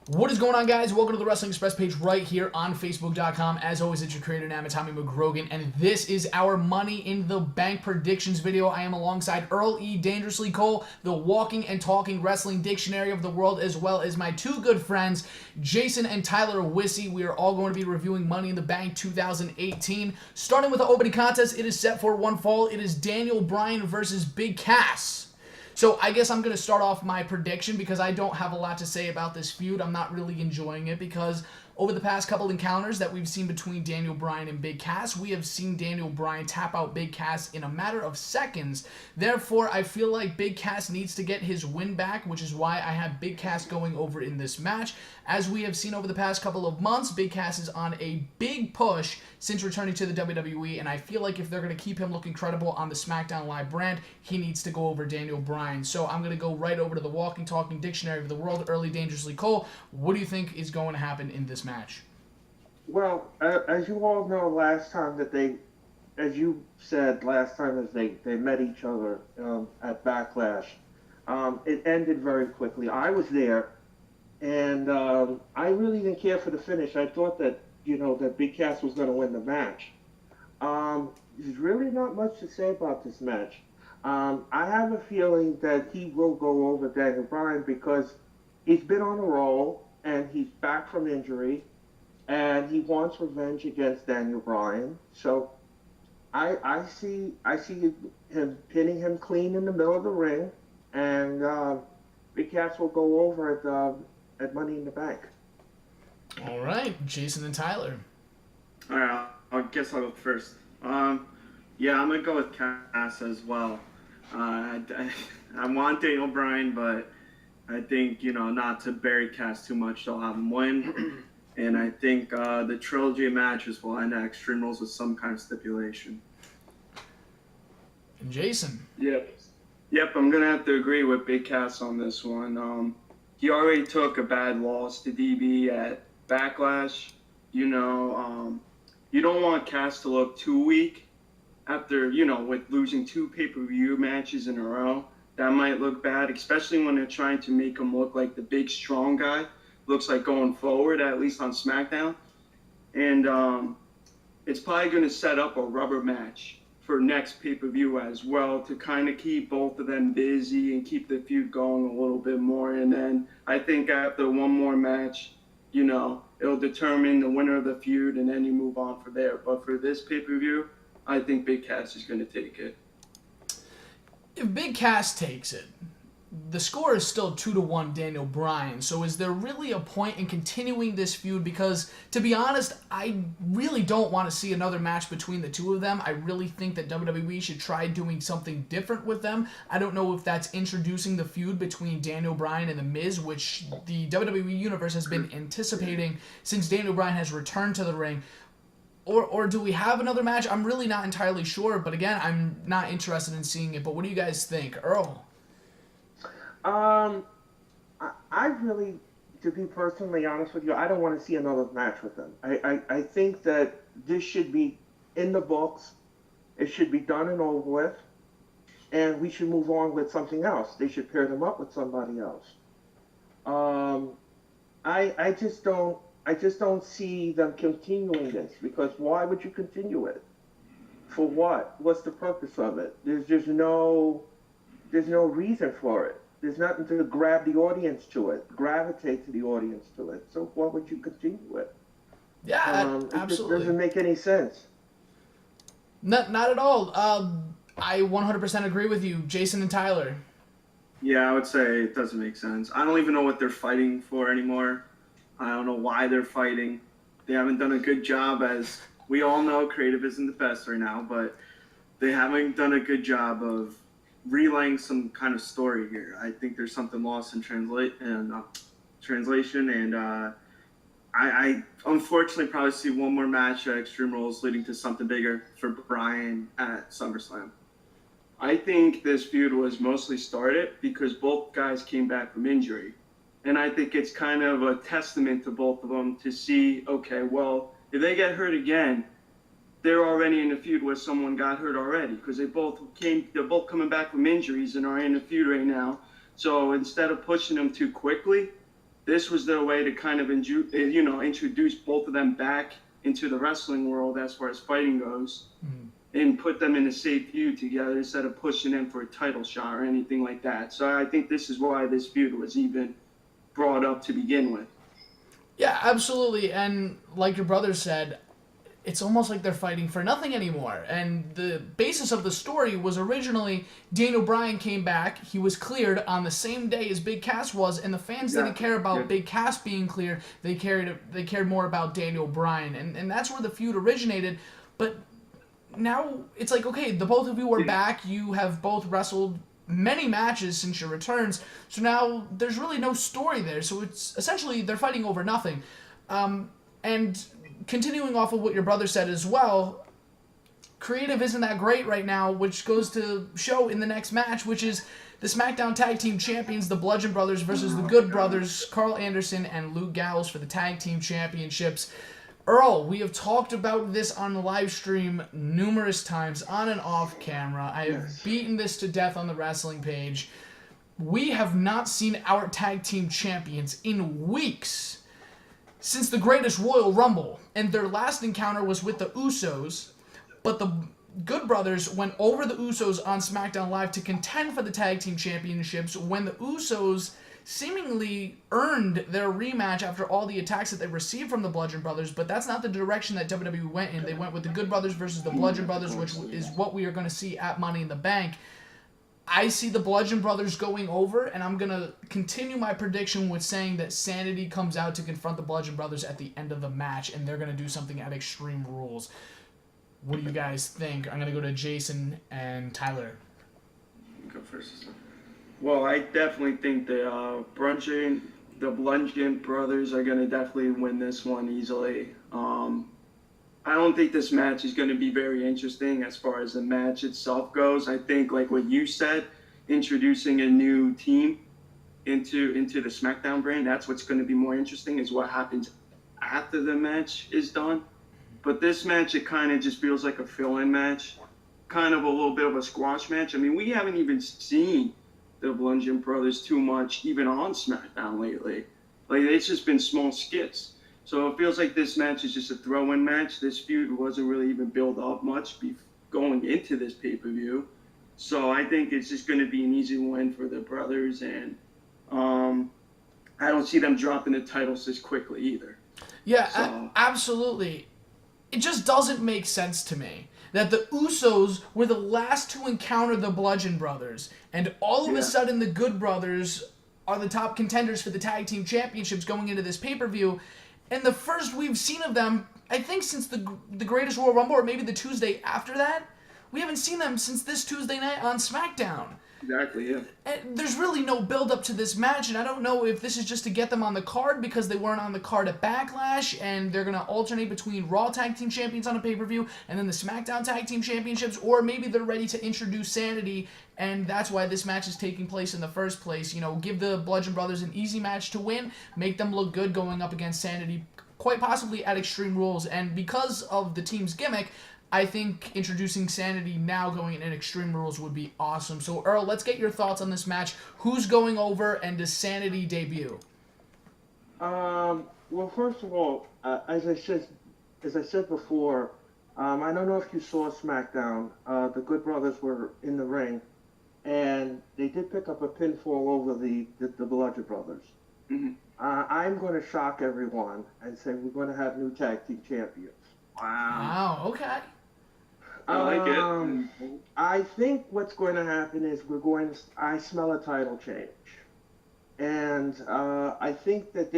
What is going on, guys? Welcome to the Wrestling Express page right here on Facebook.com. As always, it's your creator, Tommy McGrogan, and this is our Money in the Bank predictions video. I am alongside Earl E. Dangerously Cole, the walking and talking wrestling dictionary of the world, as well as my two good friends, Jason and Tyler Wisse. We are all going to be reviewing Money in the Bank 2018. Starting with the opening contest, it is set for one fall. It is Daniel Bryan versus Big Cass. So I guess I'm going to start off my prediction because I don't have a lot to say about this feud. I'm not really enjoying it because over the past couple encounters that we've seen between Daniel Bryan and Big Cass, we have seen Daniel Bryan tap out Big Cass in a matter of seconds. Therefore, I feel like Big Cass needs to get his win back, which is why I have Big Cass going over in this match. As we have seen over the past couple of months, Big Cass is on a big push since returning to the WWE, and I feel like if they're going to keep him looking credible on the SmackDown Live brand, he needs to go over Daniel Bryan. So I'm going to go right over to the walking, talking dictionary of the world, Early Dangerously Cole. What do you think is going to happen in this match? Well, as you all know, last time that as you said, last time as they met each other at Backlash, it ended very quickly. I was there, and I really didn't care for the finish. I thought that, that Big Cass was going to win the match. There's really not much to say about this match. I have a feeling that he will go over Daniel Bryan because he's been on a roll, and he's back from injury. And he wants revenge against Daniel Bryan. So I see him pinning him clean in the middle of the ring, and Big Cass will go over at Money in the Bank. All right, Jason and Tyler. All right, I guess I'll go first. Yeah, I'm gonna go with Cass as well. I want Daniel Bryan, but I think not to bury Cass too much, so I'll have him win. And I think the trilogy matches will end at Extreme Rules with some kind of stipulation. And Jason. Yep, I'm going to have to agree with Big Cass on this one. He already took a bad loss to DB at Backlash. You don't want Cass to look too weak after, with losing two pay-per-view matches in a row. That might look bad, especially when they're trying to make him look like the big, strong guy. Looks like going forward, at least on SmackDown. And it's probably going to set up a rubber match for next pay-per-view as well to kind of keep both of them busy and keep the feud going a little bit more. And then I think after one more match, it'll determine the winner of the feud, and then you move on from there. But for this pay-per-view, I think Big Cass is going to take it. If Big Cass takes it, the score is still 2-1 Daniel Bryan, so is there really a point in continuing this feud? Because, to be honest, I really don't want to see another match between the two of them. I really think that WWE should try doing something different with them. I don't know if that's introducing the feud between Daniel Bryan and The Miz, which the WWE Universe has been anticipating since Daniel Bryan has returned to the ring. Or do we have another match? I'm really not entirely sure, but again, I'm not interested in seeing it. But what do you guys think? Earl? I really, to be personally honest with you, I don't want to see another match with them. I think that this should be in the books. It should be done and over with, and we should move on with something else. They should pair them up with somebody else. I just don't see them continuing this, because why would you continue it? For what? What's the purpose of it? There's no reason for it. There's nothing to grab the audience to it, gravitate to the audience to it. So why would you continue it? Yeah, absolutely. It doesn't make any sense. Not at all. I 100% agree with you, Jason and Tyler. Yeah, I would say it doesn't make sense. I don't even know what they're fighting for anymore. I don't know why they're fighting. They haven't done a good job, as we all know creative isn't the best right now, but they haven't done a good job of relaying some kind of story here. I think there's something lost in translation, and I unfortunately probably see one more match at Extreme Rules leading to something bigger for Bryan at SummerSlam. I think this feud was mostly started because both guys came back from injury. And I think it's kind of a testament to both of them to see, okay, well, if they get hurt again, they're already in a feud where someone got hurt already, because they're both coming back from injuries and are in a feud right now. So instead of pushing them too quickly, this was their way to kind of introduce both of them back into the wrestling world as far as fighting goes, and put them in a safe feud together instead of pushing them for a title shot or anything like that. So I think this is why this feud was even brought up to begin with. Yeah, absolutely. And like your brother said, it's almost like they're fighting for nothing anymore. And the basis of the story was originally Daniel Bryan came back. He was cleared on the same day as Big Cass was, and the fans didn't care about Big Cass being cleared. They cared more about Daniel Bryan, and that's where the feud originated. But now it's like, okay, the both of you are back. You have both wrestled many matches since your returns. So now there's really no story there. So it's essentially they're fighting over nothing. And continuing off of what your brother said as well, creative isn't that great right now, which goes to show in the next match, which is the SmackDown Tag Team Champions, the Bludgeon Brothers versus the Good Brothers, Carl Anderson and Luke Gallows for the Tag Team Championships. Earl, we have talked about this on the live stream numerous times, on and off camera. I have beaten this to death on the wrestling page. We have not seen our tag team champions in weeks since the Greatest Royal Rumble, and their last encounter was with the Usos, but the Good Brothers went over the Usos on SmackDown Live to contend for the tag team championships when the Usos seemingly earned their rematch after all the attacks that they received from the Bludgeon Brothers, but that's not the direction that WWE went in. They went with the Good Brothers versus the Bludgeon Brothers, which is what we are going to see at Money in the Bank. I see the Bludgeon Brothers going over, and I'm going to continue my prediction with saying that Sanity comes out to confront the Bludgeon Brothers at the end of the match, and they're going to do something at Extreme Rules. What do you guys think? I'm going to go to Jason and Tyler. Go first. Well, I definitely think the Bludgeon Brothers are going to definitely win this one easily. I don't think this match is going to be very interesting as far as the match itself goes. I think, like what you said, introducing a new team into the SmackDown brand, that's what's going to be more interesting, is what happens after the match is done. But this match, it kind of just feels like a fill-in match, kind of a little bit of a squash match. I mean, we haven't even seen the Bludgeon Brothers too much, even on SmackDown lately. Like, it's just been small skits. So it feels like this match is just a throw-in match. This feud wasn't really even built up much going into this pay-per-view. So I think it's just going to be an easy win for the brothers, and I don't see them dropping the titles this quickly either. Yeah, absolutely. It just doesn't make sense to me that the Usos were the last to encounter the Bludgeon Brothers, and all of a sudden the Good Brothers are the top contenders for the Tag Team Championships going into this pay-per-view, and the first we've seen of them, I think since the Greatest Royal Rumble, or maybe the Tuesday after that, we haven't seen them since this Tuesday night on SmackDown. Exactly, yeah. And there's really no build-up to this match, and I don't know if this is just to get them on the card because they weren't on the card at Backlash, and they're going to alternate between Raw Tag Team Champions on a pay-per-view and then the SmackDown Tag Team Championships, or maybe they're ready to introduce Sanity, and that's why this match is taking place in the first place. You know, give the Bludgeon Brothers an easy match to win, make them look good going up against Sanity, quite possibly at Extreme Rules, and because of the team's gimmick, I think introducing Sanity now going in Extreme Rules would be awesome. So, Earl, let's get your thoughts on this match. Who's going over, and does Sanity debut? Well, first of all, as I said before, I don't know if you saw SmackDown. The Good Brothers were in the ring, and they did pick up a pinfall over the Bludgeon Brothers. Mm-hmm. I'm going to shock everyone and say we're going to have new tag team champions. Wow, okay. I like it. I think what's going to happen is I smell a title change. And I think that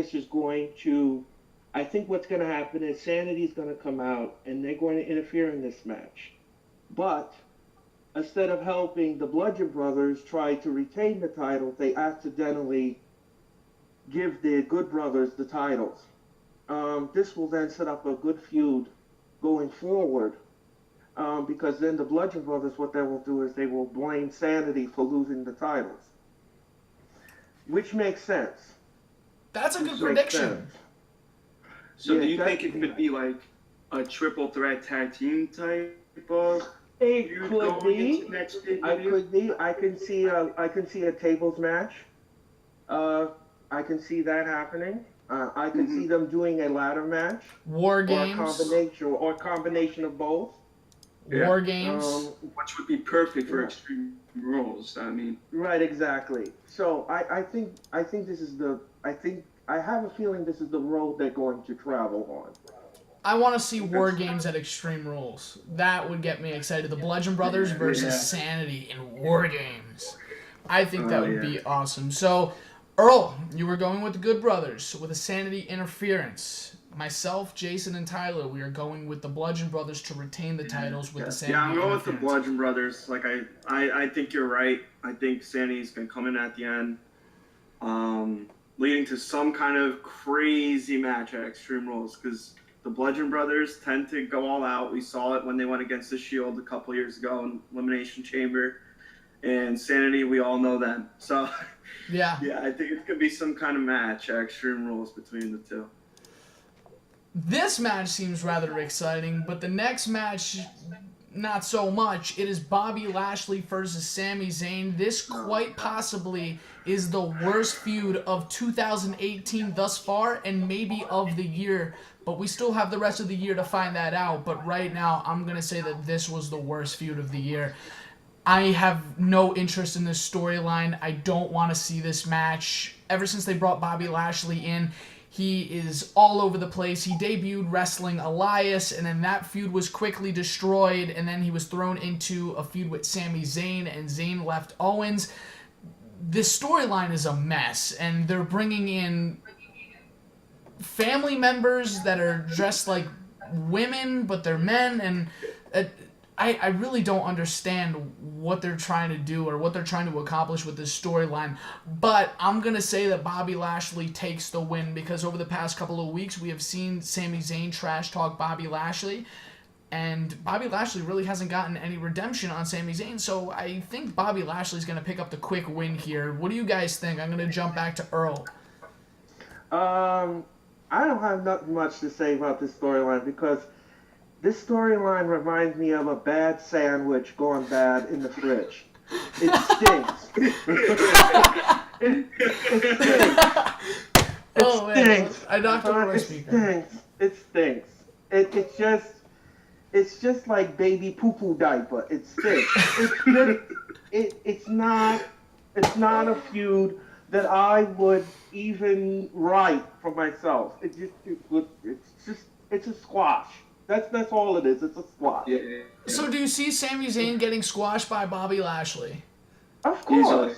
I think what's going to happen is Sanity's going to come out and they're going to interfere in this match. But instead of helping the Bludgeon Brothers try to retain the title, they accidentally give the Good Brothers the titles. This will then set up a good feud going forward. Because then the Bludgeon Brothers, what they will do is they will blame Sanity for losing the titles. Which makes sense. That's a good prediction. So do you think it could be like a triple threat tag team type of It feud could going be. into next pay-per-view? I can see a tables match. I can see that happening. I can see them doing a ladder match War or games. a combination of both. War games. Which would be perfect for Extreme Rules. I mean, Right, exactly. So I think I have a feeling this is the road they're going to travel on. I want to see War Games at Extreme Rules. That would get me excited. The Bludgeon Brothers versus Sanity in War Games. I think that would be awesome. So, Earl, you were going with the Good Brothers with a Sanity interference. Myself, Jason, and Tyler, we are going with the Bludgeon Brothers to retain the titles with the Sanity I'm going with the interference. Bludgeon Brothers. Like I think you're right. I think Sanity's gonna come in at the end, leading to some kind of crazy match at Extreme Rules because the Bludgeon Brothers tend to go all out. We saw it when they went against the Shield a couple years ago in Elimination Chamber. And Sanity, we all know them. So, yeah, I think it could be some kind of match at Extreme Rules between the two. This match seems rather exciting, but the next match, not so much. It is Bobby Lashley versus Sami Zayn. This quite possibly is the worst feud of 2018 thus far and maybe of the year. But we still have the rest of the year to find that out. But right now, I'm going to say that this was the worst feud of the year. I have no interest in this storyline. I don't want to see this match. Ever since they brought Bobby Lashley in, he is all over the place. He debuted wrestling Elias, and then that feud was quickly destroyed, and then he was thrown into a feud with Sami Zayn, and Zayn left Owens. This storyline is a mess, and they're bringing in family members that are dressed like women, but they're men, and I really don't understand what they're trying to do or what they're trying to accomplish with this storyline. But I'm going to say that Bobby Lashley takes the win because over the past couple of weeks, we have seen Sami Zayn trash talk Bobby Lashley. And Bobby Lashley really hasn't gotten any redemption on Sami Zayn. So I think Bobby Lashley's going to pick up the quick win here. What do you guys think? I'm going to jump back to Earl. I don't have nothing much to say about this storyline because this storyline reminds me of a bad sandwich going bad in the fridge. It stinks. It stinks. Oh, man. I knocked over my It speaker. stinks. It stinks. It's just like baby poo-poo diaper. It stinks. It's not a feud that I would even write for myself. It's a squash. That's all it is. It's a squash. yeah. So do you see Sami Zayn getting squashed by Bobby Lashley? Of course. Easily.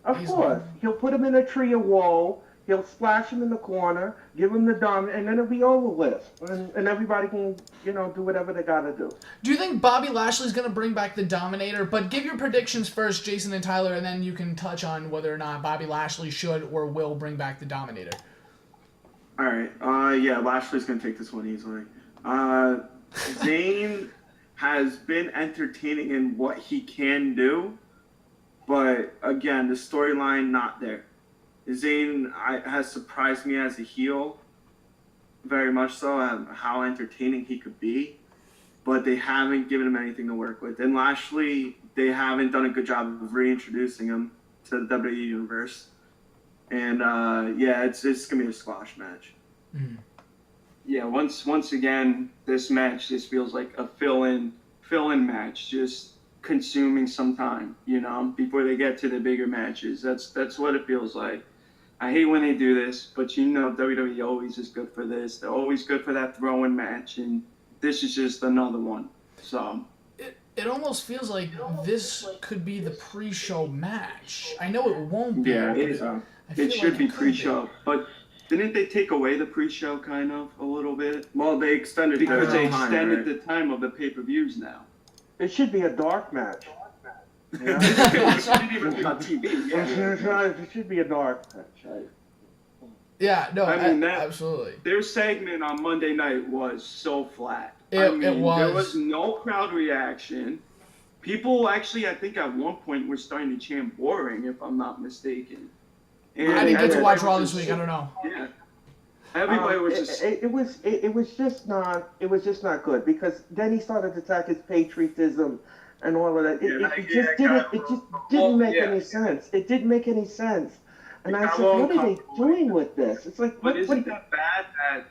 Of Easily. course. He'll put him in a tree of woe. He'll splash him in the corner, give him the dumb, and then it'll be over with. And everybody can, do whatever they gotta do. Do you think Bobby Lashley's going to bring back the Dominator? But give your predictions first, Jason and Tyler, and then you can touch on whether or not Bobby Lashley should or will bring back the Dominator. All right. Lashley's gonna take this one easily. Zayn has been entertaining in what he can do, but again, the storyline not there. Zayn has surprised me as a heel, very much so, how entertaining he could be, but they haven't given him anything to work with. And Lashley, they haven't done a good job of reintroducing him to the WWE Universe. And it's gonna be a squash match. Mm. Yeah, once again, this match just feels like a fill-in match, just consuming some time, before they get to the bigger matches. That's what it feels like. I hate when they do this, but WWE always is good for this. They're always good for that throw-in match, and this is just another one. So It almost feels like this could be the pre-show match. I know it won't be. yeah, but it should be could pre-show, but didn't they take away the pre-show kind of a little bit? Well, they extended Because their they time, extended right? the time of the pay-per-views now. It should be a dark match. Yeah? It shouldn't even be on TV. Yeah. It should be a dark match. Yeah, no, I mean, absolutely. Their segment on Monday night was so flat. It There was. was no crowd reaction. People actually, I think at one point were starting to chant boring, if I'm not mistaken. And I didn't get to watch Raw everybody this was week. I don't know. Yeah. Everybody was just... It was just not good because then he started to attack his patriotism and all of that. It just didn't make any sense. It didn't make any sense. And I got a said, little what are they comfortable. doing with this? It's like, But isn't that bad that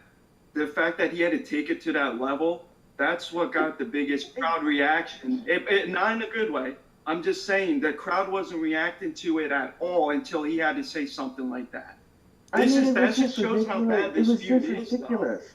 the fact that he had to take it to that level, that's what got the biggest crowd reaction. Not in a good way. I'm just saying the crowd wasn't reacting to it at all until he had to say something like that. I mean, That just shows how bad It this was feud just is. ridiculous.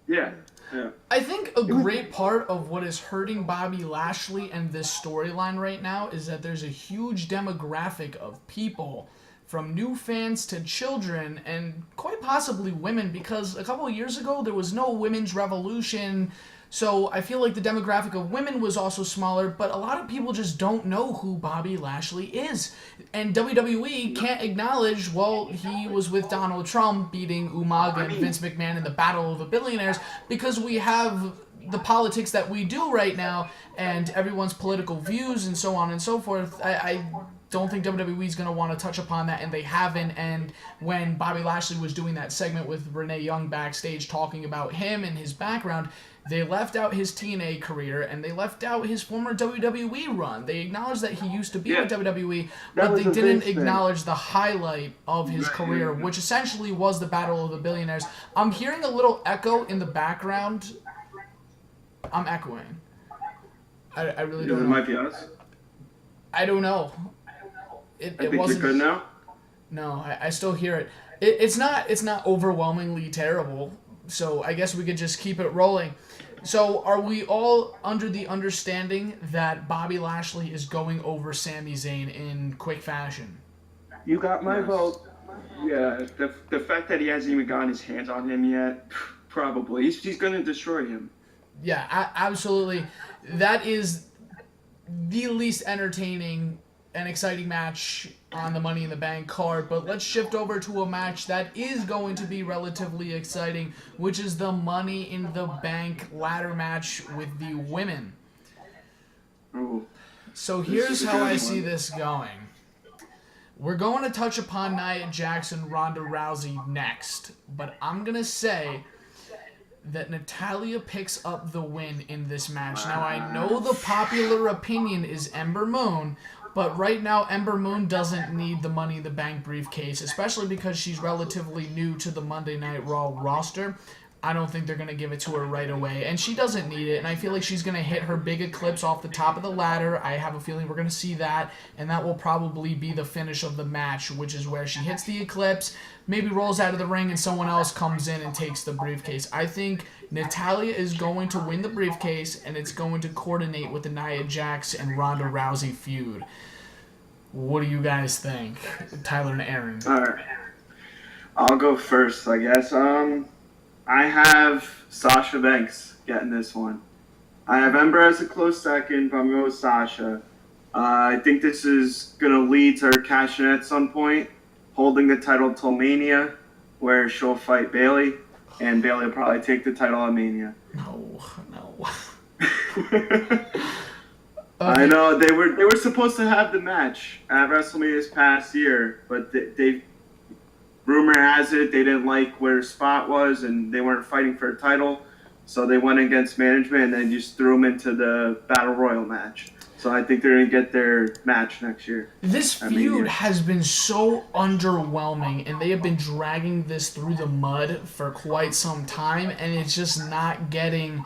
Yeah, yeah. I think a great part of what is hurting Bobby Lashley and this storyline right now is that there's a huge demographic of people, from new fans to children and quite possibly women, because a couple of years ago there was no women's revolution. So I feel like the demographic of women was also smaller, but a lot of people just don't know who Bobby Lashley is. And WWE can't acknowledge, well, he was with Donald Trump beating Umaga and Vince McMahon in the Battle of the Billionaires, because we have the politics that we do right now and everyone's political views and so on and so forth. I don't think WWE is going to want to touch upon that, and they haven't. And when Bobby Lashley was doing that segment with Renee Young backstage talking about him and his background, they left out his TNA career and they left out his former WWE run. They acknowledged that he used to be with WWE, but they didn't acknowledge the highlight of his career, which essentially was the Battle of the Billionaires. I'm hearing a little echo in the background. I'm echoing. I really don't know. It might be us. I don't know. I think you're good now. No, I still hear it. It's not overwhelmingly terrible. So I guess we could just keep it rolling. So are we all under the understanding that Bobby Lashley is going over Sami Zayn in quick fashion? You got my vote. Yeah, the fact that he hasn't even gotten his hands on him yet, probably. He's going to destroy him. Yeah, absolutely. That is the least entertaining and exciting match on the Money in the Bank card, but let's shift over to a match that is going to be relatively exciting, which is the Money in the Bank ladder match with the women. Ooh. So here's how I see this going. We're going to touch upon Nia Jax and Ronda Rousey next, but I'm going to say that Natalya picks up the win in this match. Now, I know the popular opinion is Ember Moon, but right now, Ember Moon doesn't need the Money in the Bank briefcase, especially because she's relatively new to the Monday Night Raw roster. I don't think they're going to give it to her right away, and she doesn't need it, and I feel like she's going to hit her big eclipse off the top of the ladder. I have a feeling we're going to see that, and that will probably be the finish of the match, which is where she hits the eclipse, maybe rolls out of the ring, and someone else comes in and takes the briefcase. I think Natalya is going to win the briefcase, and it's going to coordinate with the Nia Jax and Ronda Rousey feud. What do you guys think? Tyler and Aaron. All right. I'll go first, I guess. I have Sasha Banks getting this one. I have Ember as a close second, but I'm going with Sasha. I think this is going to lead to her cashing at some point, holding the title till Mania, where she'll fight Bayley, and Bayley will probably take the title at Mania. No. I know they were supposed to have the match at WrestleMania this past year, but they rumor has it they didn't like where her spot was and they weren't fighting for a title, so they went against management and then just threw them into the Battle Royal match. So I think they're going to get their match next year. This feud has been so underwhelming, and they have been dragging this through the mud for quite some time, and it's just not getting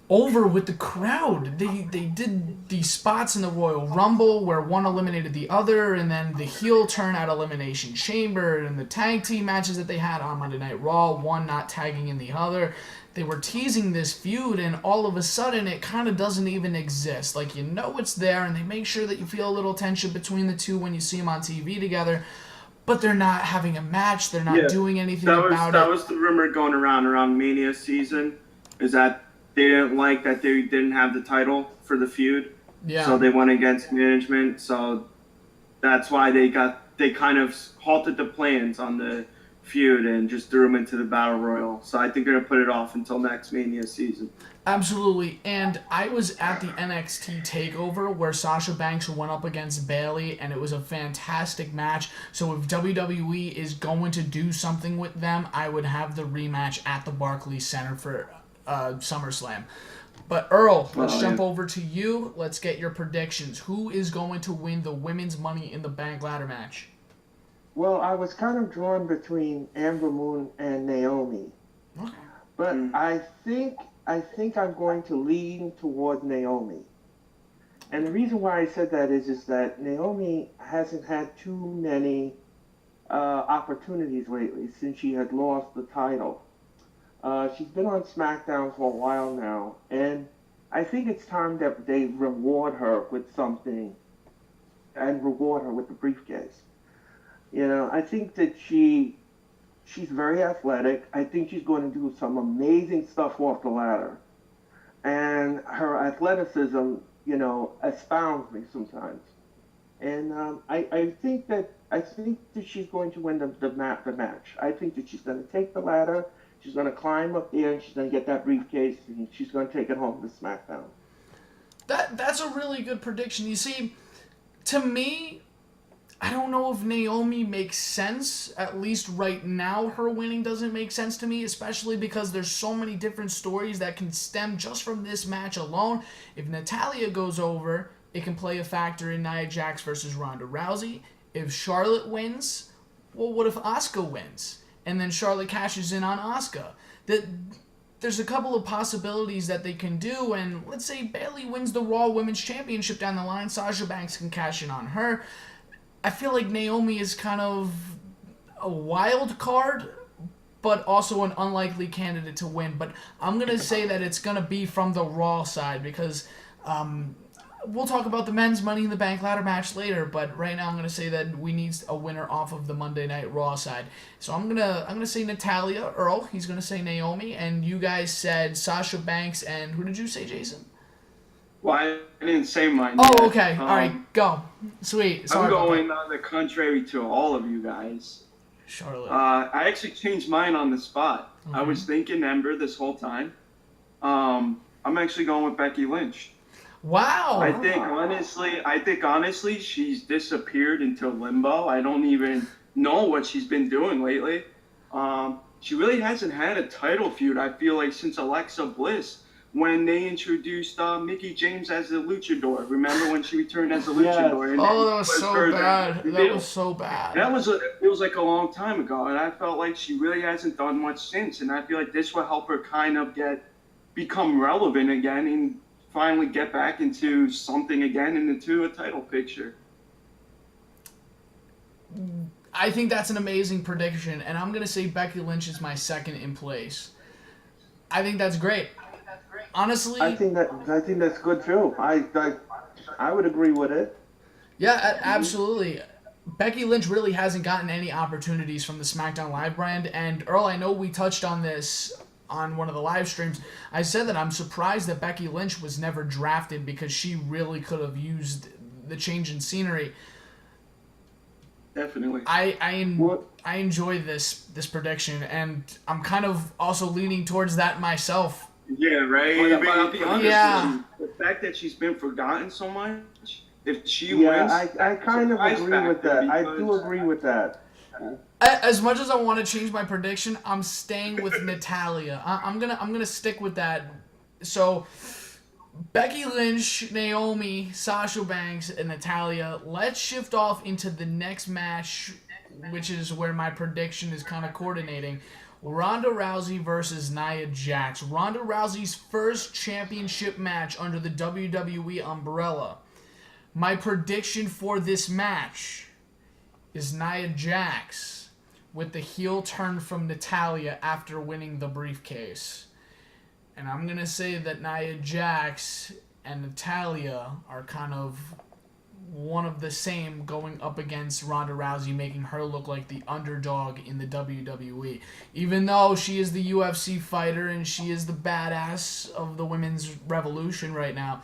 over with the crowd. They did these spots in the Royal Rumble where one eliminated the other, and then the heel turn at Elimination Chamber, and the tag team matches that they had on Monday Night Raw, one not tagging in the other. They were teasing this feud, and all of a sudden it kind of doesn't even exist. Like, you know it's there, and they make sure that you feel a little tension between the two when you see them on TV together, but they're not having a match. They're not doing anything about it. That was the rumor going around Mania season, is that they didn't like that they didn't have the title for the feud. Yeah. So they went against management. So that's why they kind of halted the plans on the feud and just threw them into the Battle Royal. So I think they're going to put it off until next Mania season. Absolutely. And I was at the NXT TakeOver where Sasha Banks went up against Bayley, and it was a fantastic match. So if WWE is going to do something with them, I would have the rematch at the Barclays Center for SummerSlam. But Earl, let's jump over to you. Let's get your predictions. Who is going to win the women's Money in the Bank ladder match? Well, I was kind of drawn between Amber Moon and Naomi, Okay. but I think I'm going to lean toward Naomi. And the reason why I said that is that Naomi hasn't had too many opportunities lately since she had lost the title. She's been on SmackDown for a while now, and I think it's time that they reward her with something and reward her with the briefcase. I think that she's very athletic. I think she's going to do some amazing stuff off the ladder. And her athleticism, astounds me sometimes. And I think that she's going to win the match. I think that she's going to take the ladder, she's going to climb up there, and she's going to get that briefcase, and she's going to take it home to SmackDown. That's a really good prediction. You see, to me, I don't know if Naomi makes sense. At least right now, her winning doesn't make sense to me, especially because there's so many different stories that can stem just from this match alone. If Natalya goes over, it can play a factor in Nia Jax versus Ronda Rousey. If Charlotte wins, well, what if Asuka wins? And then Charlotte cashes in on Asuka. There's a couple of possibilities that they can do, and let's say Bayley wins the Raw Women's Championship down the line, Sasha Banks can cash in on her. I feel like Naomi is kind of a wild card, but also an unlikely candidate to win. But I'm going to say that it's going to be from the Raw side because we'll talk about the men's Money in the Bank ladder match later, but right now I'm going to say that we need a winner off of the Monday Night Raw side. So I'm gonna say Natalya, Earl, he's going to say Naomi, and you guys said Sasha Banks, and who did you say, Jason? Well, I didn't say mine Oh, yet. okay. All right, go. Sweet. Sorry I'm going about on the contrary to all of you guys. that. Charlotte. I actually changed mine on the spot. I was thinking Ember this whole time. I'm actually going with Becky Lynch. Wow. I think honestly, she's disappeared into limbo. I don't even know what she's been doing lately. She really hasn't had a title feud, I feel like, since Alexa Bliss, when they introduced Mickie James as the luchador. Remember when she returned as a luchador? Yes. Oh, that was so bad. That was so bad. It was like a long time ago, and I felt like she really hasn't done much since. And I feel like this will help her kind of become relevant again and finally get back into something again and into a title picture. I think that's an amazing prediction, and I'm gonna say Becky Lynch is my second in place. I think that's great. Honestly, I think that's good too. I would agree with it. yeah, absolutely. Becky Lynch really hasn't gotten any opportunities from the SmackDown Live brand, and Earl, I know we touched on this on one of the live streams. I said that I'm surprised that Becky Lynch was never drafted because she really could have used the change in scenery. Definitely. I enjoy this prediction, and I'm kind of also leaning towards that myself. Yeah, right. But I'll be honest Yeah. with you, the fact that she's been forgotten so much, if she wins... Yeah, I kind of agree with that. I do agree with that. As much as I want to change my prediction, I'm staying with Natalya. I'm gonna stick with that. So, Becky Lynch, Naomi, Sasha Banks, and Natalya. Let's shift off into the next match, which is where my prediction is kind of coordinating. Ronda Rousey versus Nia Jax. Ronda Rousey's first championship match under the WWE umbrella. My prediction for this match is Nia Jax with the heel turn from Natalya after winning the briefcase. And I'm going to say that Nia Jax and Natalya are kind of one of the same going up against Ronda Rousey, making her look like the underdog in the WWE. Even though she is the UFC fighter and she is the badass of the women's revolution right now,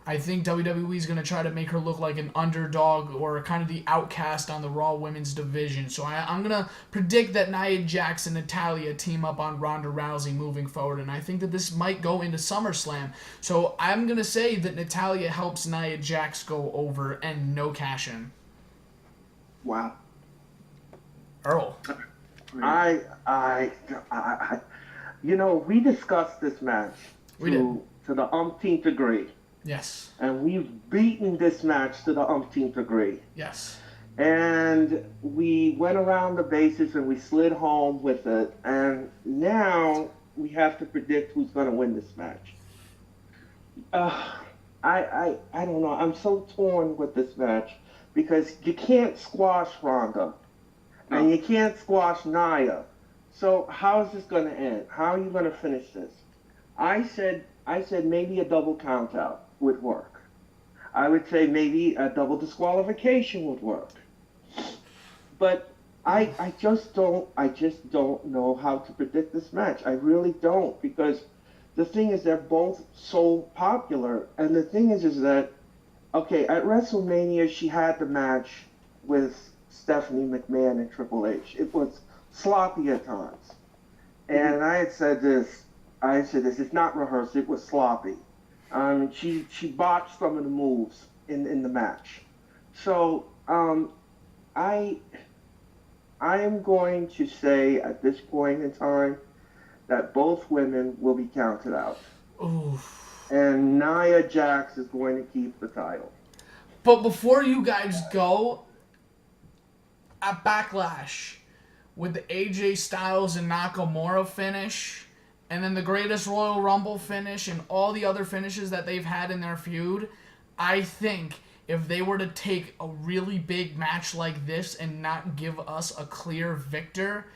I think WWE is going to try to make her look like an underdog or kind of the outcast on the Raw Women's division. So I'm going to predict that Nia Jax and Natalya team up on Ronda Rousey moving forward, and I think that this might go into SummerSlam. So I'm going to say that Natalya helps Nia Jax go over and no cash in. Wow. Earl. We discussed this match We did. to the umpteenth degree. Yes. And we've beaten this match to the umpteenth degree. Yes. And we went around the bases and we slid home with it. And now we have to predict who's going to win this match. Uh, I don't know. I'm so torn with this match because you can't squash Ronda and No. you can't squash Nia. So how is this going to end? How are you going to finish this? I said maybe a double countout would work. I would say maybe a double disqualification would work. But I just don't know how to predict this match. I really don't, because the thing is they're both so popular, and the thing is that okay, at WrestleMania she had the match with Stephanie McMahon and Triple H. It was sloppy at times, and I had said this. It's not rehearsed. It was sloppy. She botched some of the moves in the match. So I I am going to say at this point in time that both women will be counted out. Oof. And Nia Jax is going to keep the title. But before you guys go, at Backlash, with the AJ Styles and Nakamura finish, and then the Greatest Royal Rumble finish, and all the other finishes that they've had in their feud, I think if they were to take a really big match like this and not give us a clear victor,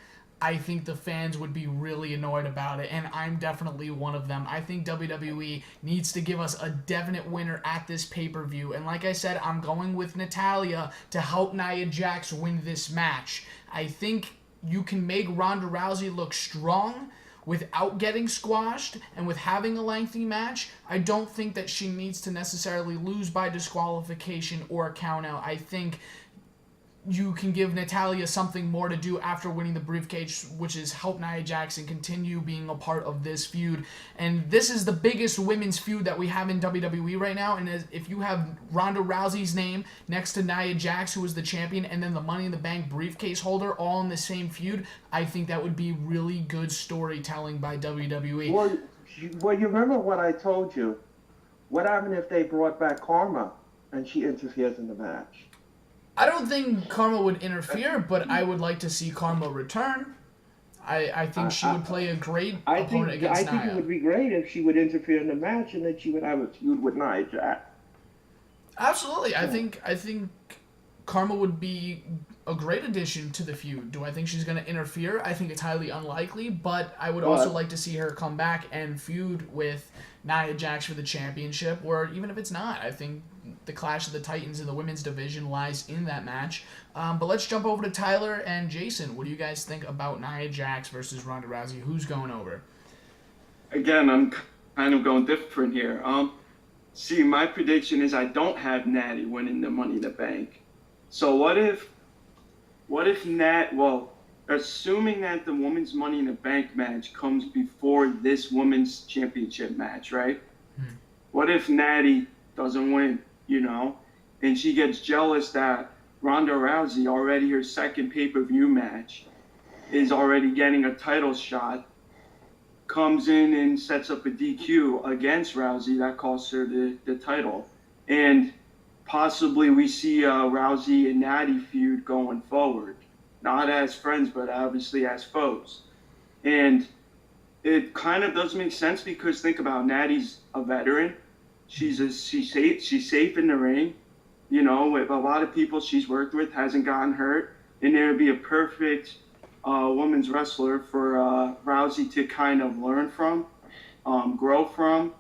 I think the fans would be really annoyed about it, and I'm definitely one of them. I think WWE needs to give us a definite winner at this pay-per-view, and like I said, I'm going with Natalya to help Nia Jax win this match. I think you can make Ronda Rousey look strong without getting squashed and with having a lengthy match. I don't think that she needs to necessarily lose by disqualification or a countout. I think you can give Natalya something more to do after winning the briefcase, which is help Nia Jax and continue being a part of this feud. And this is the biggest women's feud that we have in WWE right now. And if you have Ronda Rousey's name next to Nia Jax, who is the champion, and then the Money in the Bank briefcase holder all in the same feud, I think that would be really good storytelling by WWE. Well, you remember what I told you. What happened if they brought back Karma and she interferes in the match? I don't think Karma would interfere, but I would like to see Karma return. I think she would play a great opponent against Nia. I think it would be great if she would interfere in the match and then she would have a feud with Nia Jax. Absolutely. I think Karma would be a great addition to the feud. Do I think she's going to interfere? I think it's highly unlikely, but I would also like to see her come back and feud with Nia Jax for the championship, or even if it's not, I think the Clash of the Titans in the women's division lies in that match. But let's jump over to Tyler and Jason. What do you guys think about Nia Jax versus Ronda Rousey? Who's going over? Again, I'm kind of going different here. See, my prediction is I don't have Natty winning the Money in the Bank. So what if assuming that the women's Money in the Bank match comes before this women's championship match, right? What if Natty doesn't win, and she gets jealous that Ronda Rousey, already her second pay-per-view match, is already getting a title shot, comes in and sets up a DQ against Rousey that costs her the title, and possibly we see a Rousey and Natty feud going forward, not as friends, but obviously as foes. And it kind of does make sense because think about Natty's a veteran. She's safe in the ring, with a lot of people she's worked with, hasn't gotten hurt, and there would be a perfect women's wrestler for Rousey to kind of learn from, grow from,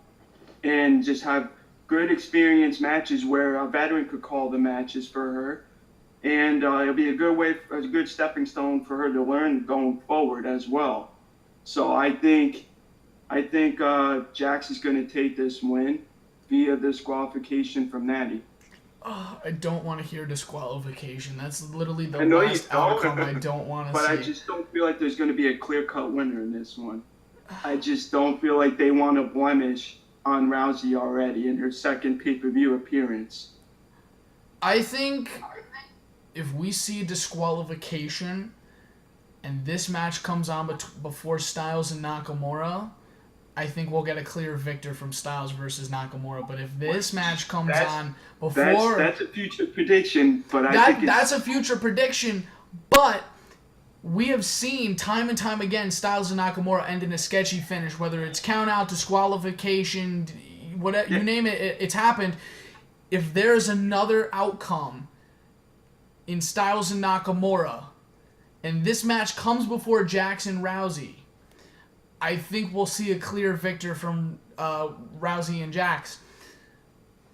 and just have good experience matches where a veteran could call the matches for her. And it'll be a good stepping stone for her to learn going forward as well. So I think Jax is going to take this win via disqualification from Natty. Oh, I don't want to hear disqualification. That's literally the I know last you don't, outcome I don't want to see. But I just don't feel like there's going to be a clear-cut winner in this one. I just don't feel like they want to blemish on Rousey already in her second pay-per-view appearance. I think if we see disqualification and this match comes on before Styles and Nakamura, I think we'll get a clear victor from Styles versus Nakamura. But if this match comes That's- on before... That's a future prediction, but I think That's a future prediction, but we have seen time and time again Styles and Nakamura end in a sketchy finish, whether it's count out, disqualification, whatever you name it, it's happened. If there's another outcome in Styles and Nakamura, and this match comes before Jackson Rousey, I think we'll see a clear victor from Rousey and Jax.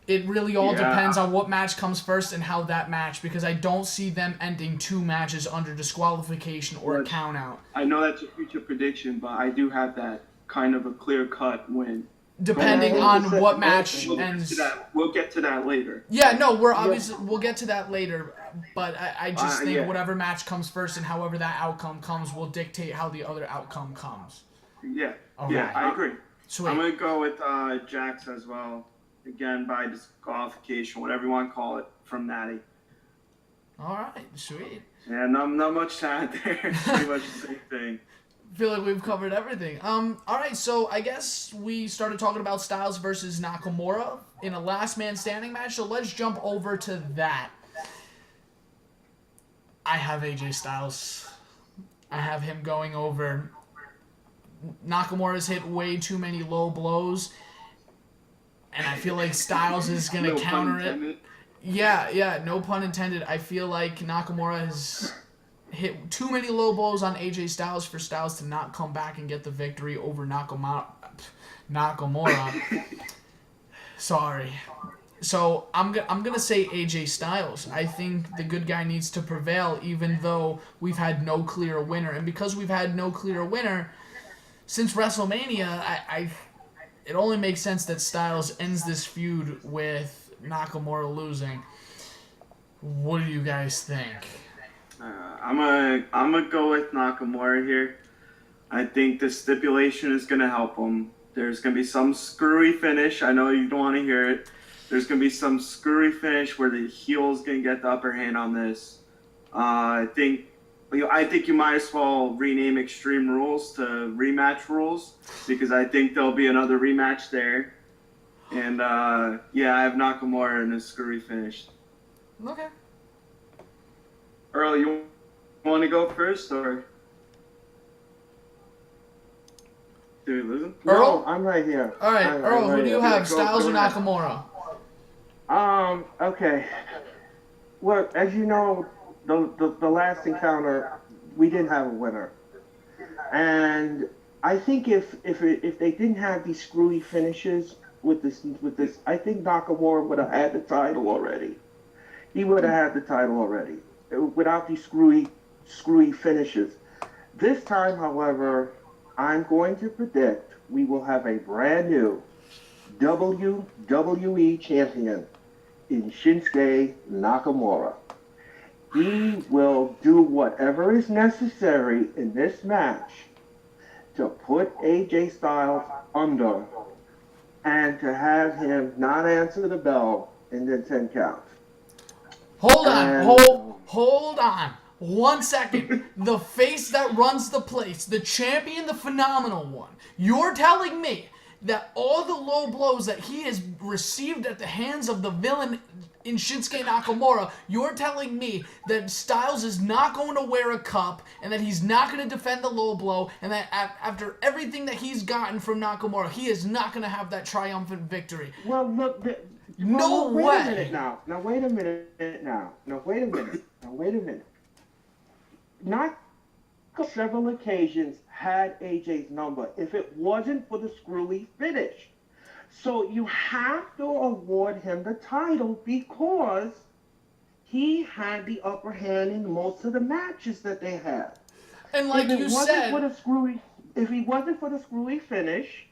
It really all depends on what match comes first and how that match, because I don't see them ending 2 matches under disqualification or a count out. I know that's a future prediction, but I do have that kind of a clear-cut win. Depending on what match ends. We'll get to that later. Yeah, no, we'll get to that later, but I just think whatever match comes first and however that outcome comes will dictate how the other outcome comes. Yeah, Okay. I agree. Sweet. I'm going to go with Jax as well. Again, by disqualification, whatever you want to call it, from Natty. All right, sweet. Yeah, not much to add there. Pretty much the same thing. Feel like we've covered everything. All right, so I guess we started talking about Styles versus Nakamura in a last man standing match, so let's jump over to that. I have AJ Styles. I have him going over. Nakamura's hit way too many low blows, and I feel like Styles is going to counter it. Yeah, no pun intended. I feel like Nakamura has hit too many low blows on AJ Styles for Styles to not come back and get the victory over Nakamura. Sorry. So I'm gonna say AJ Styles. I think the good guy needs to prevail, even though we've had no clear winner. And because we've had no clear winner since WrestleMania, it only makes sense that Styles ends this feud with Nakamura losing. What do you guys think? I'm gonna go with Nakamura here. I think the stipulation is gonna help him. There's gonna be some screwy finish. I know you don't want to hear it. There's gonna be some screwy finish where the heel's gonna get the upper hand on this. I think you might as well rename Extreme Rules to Rematch Rules, because I think there'll be another rematch there. And I have Nakamura in a screwy finish. Okay. Earl, you want to go first, or Did we lose him? Earl? No, I'm right here. All right, I'm Earl, right who do you here. have, Styles go or ahead. Nakamura? Okay. Well, as you know, the last encounter, we didn't have a winner. And I think if they didn't have these screwy finishes with this, I think Nakamura would have had the title already. He would have had the title already without these screwy finishes. This time, however, I'm going to predict we will have a brand new WWE champion in Shinsuke Nakamura. He will do whatever is necessary in this match to put AJ Styles under and to have him not answer the bell in the 10 count. Hold on, And- hold on. 1 second. The face that runs the place, the champion, the phenomenal one. You're telling me that all the low blows that he has received at the hands of the villain in Shinsuke Nakamura, you're telling me that Styles is not going to wear a cup and that he's not going to defend the low blow, and that after everything that he's gotten from Nakamura, he is not going to have that triumphant victory. Well, look. No wait way. a minute now. Now, wait a minute now. Not several occasions had AJ's number if it wasn't for the screwy finish. So you have to award him the title because he had the upper hand in most of the matches that they had. And like you said, if he wasn't for the screwy finish,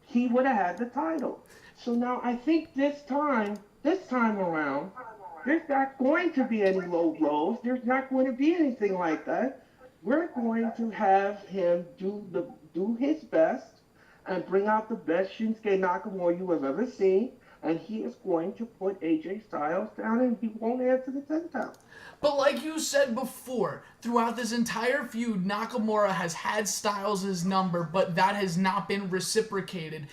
he would have had the title. So now I think this time around, there's not going to be any low blows. There's not going to be anything like that. We're going to have him do his best and bring out the best Shinsuke Nakamura you have ever seen. and he is going to put AJ Styles down, and he won't answer the 10 count. But like you said before, throughout this entire feud, Nakamura has had Styles' number, but that has not been reciprocated.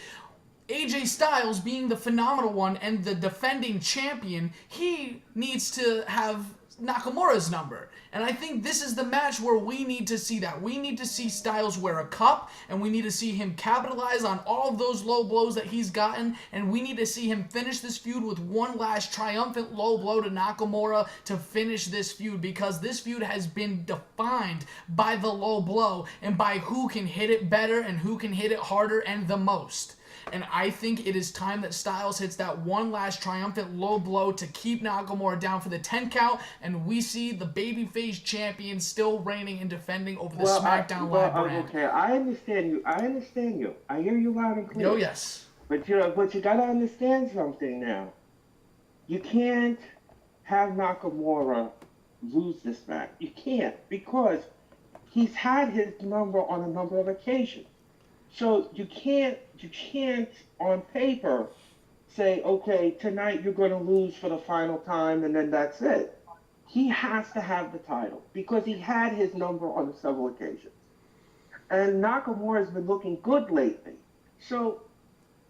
AJ Styles, being the phenomenal one and the defending champion, he needs to have Nakamura's number. And I think this is the match where we need to see that. We need to see Styles wear a cup, and we need to see him capitalize on all of those low blows that he's gotten, and we need to see him finish this feud with one last triumphant low blow to Nakamura to finish this feud, because this feud has been defined by the low blow and by who can hit it better and who can hit it harder and the most. And I think it is time that Styles hits that one last triumphant low blow to keep Nakamura down for the 10 count, and we see the babyface champion still reigning and defending over the SmackDown Live brand. Okay, I understand you. I hear you loud and clear. Oh, yes. But you gotta understand something now. You can't have Nakamura lose this match. You can't, because he's had his number on a number of occasions. So you can't on paper say, okay, tonight you're going to lose for the final time and then that's it. He has to have the title because he had his number on several occasions. And Nakamura has been looking good lately. So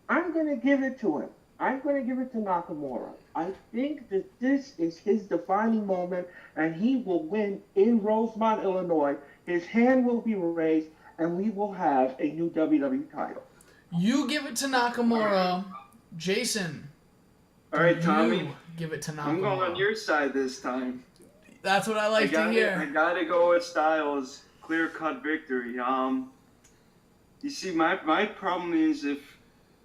I'm going to give it to him. I'm going to give it to Nakamura. I think that this is his defining moment, and he will win in Rosemont, Illinois. His hand will be raised, and we will have a new WWE title. You give it to Nakamura. Jason. All right, Tommy. You give it to Nakamura. I'm going on your side this time. That's what I like to hear. I gotta go with Styles. Clear-cut victory. You see, my problem is if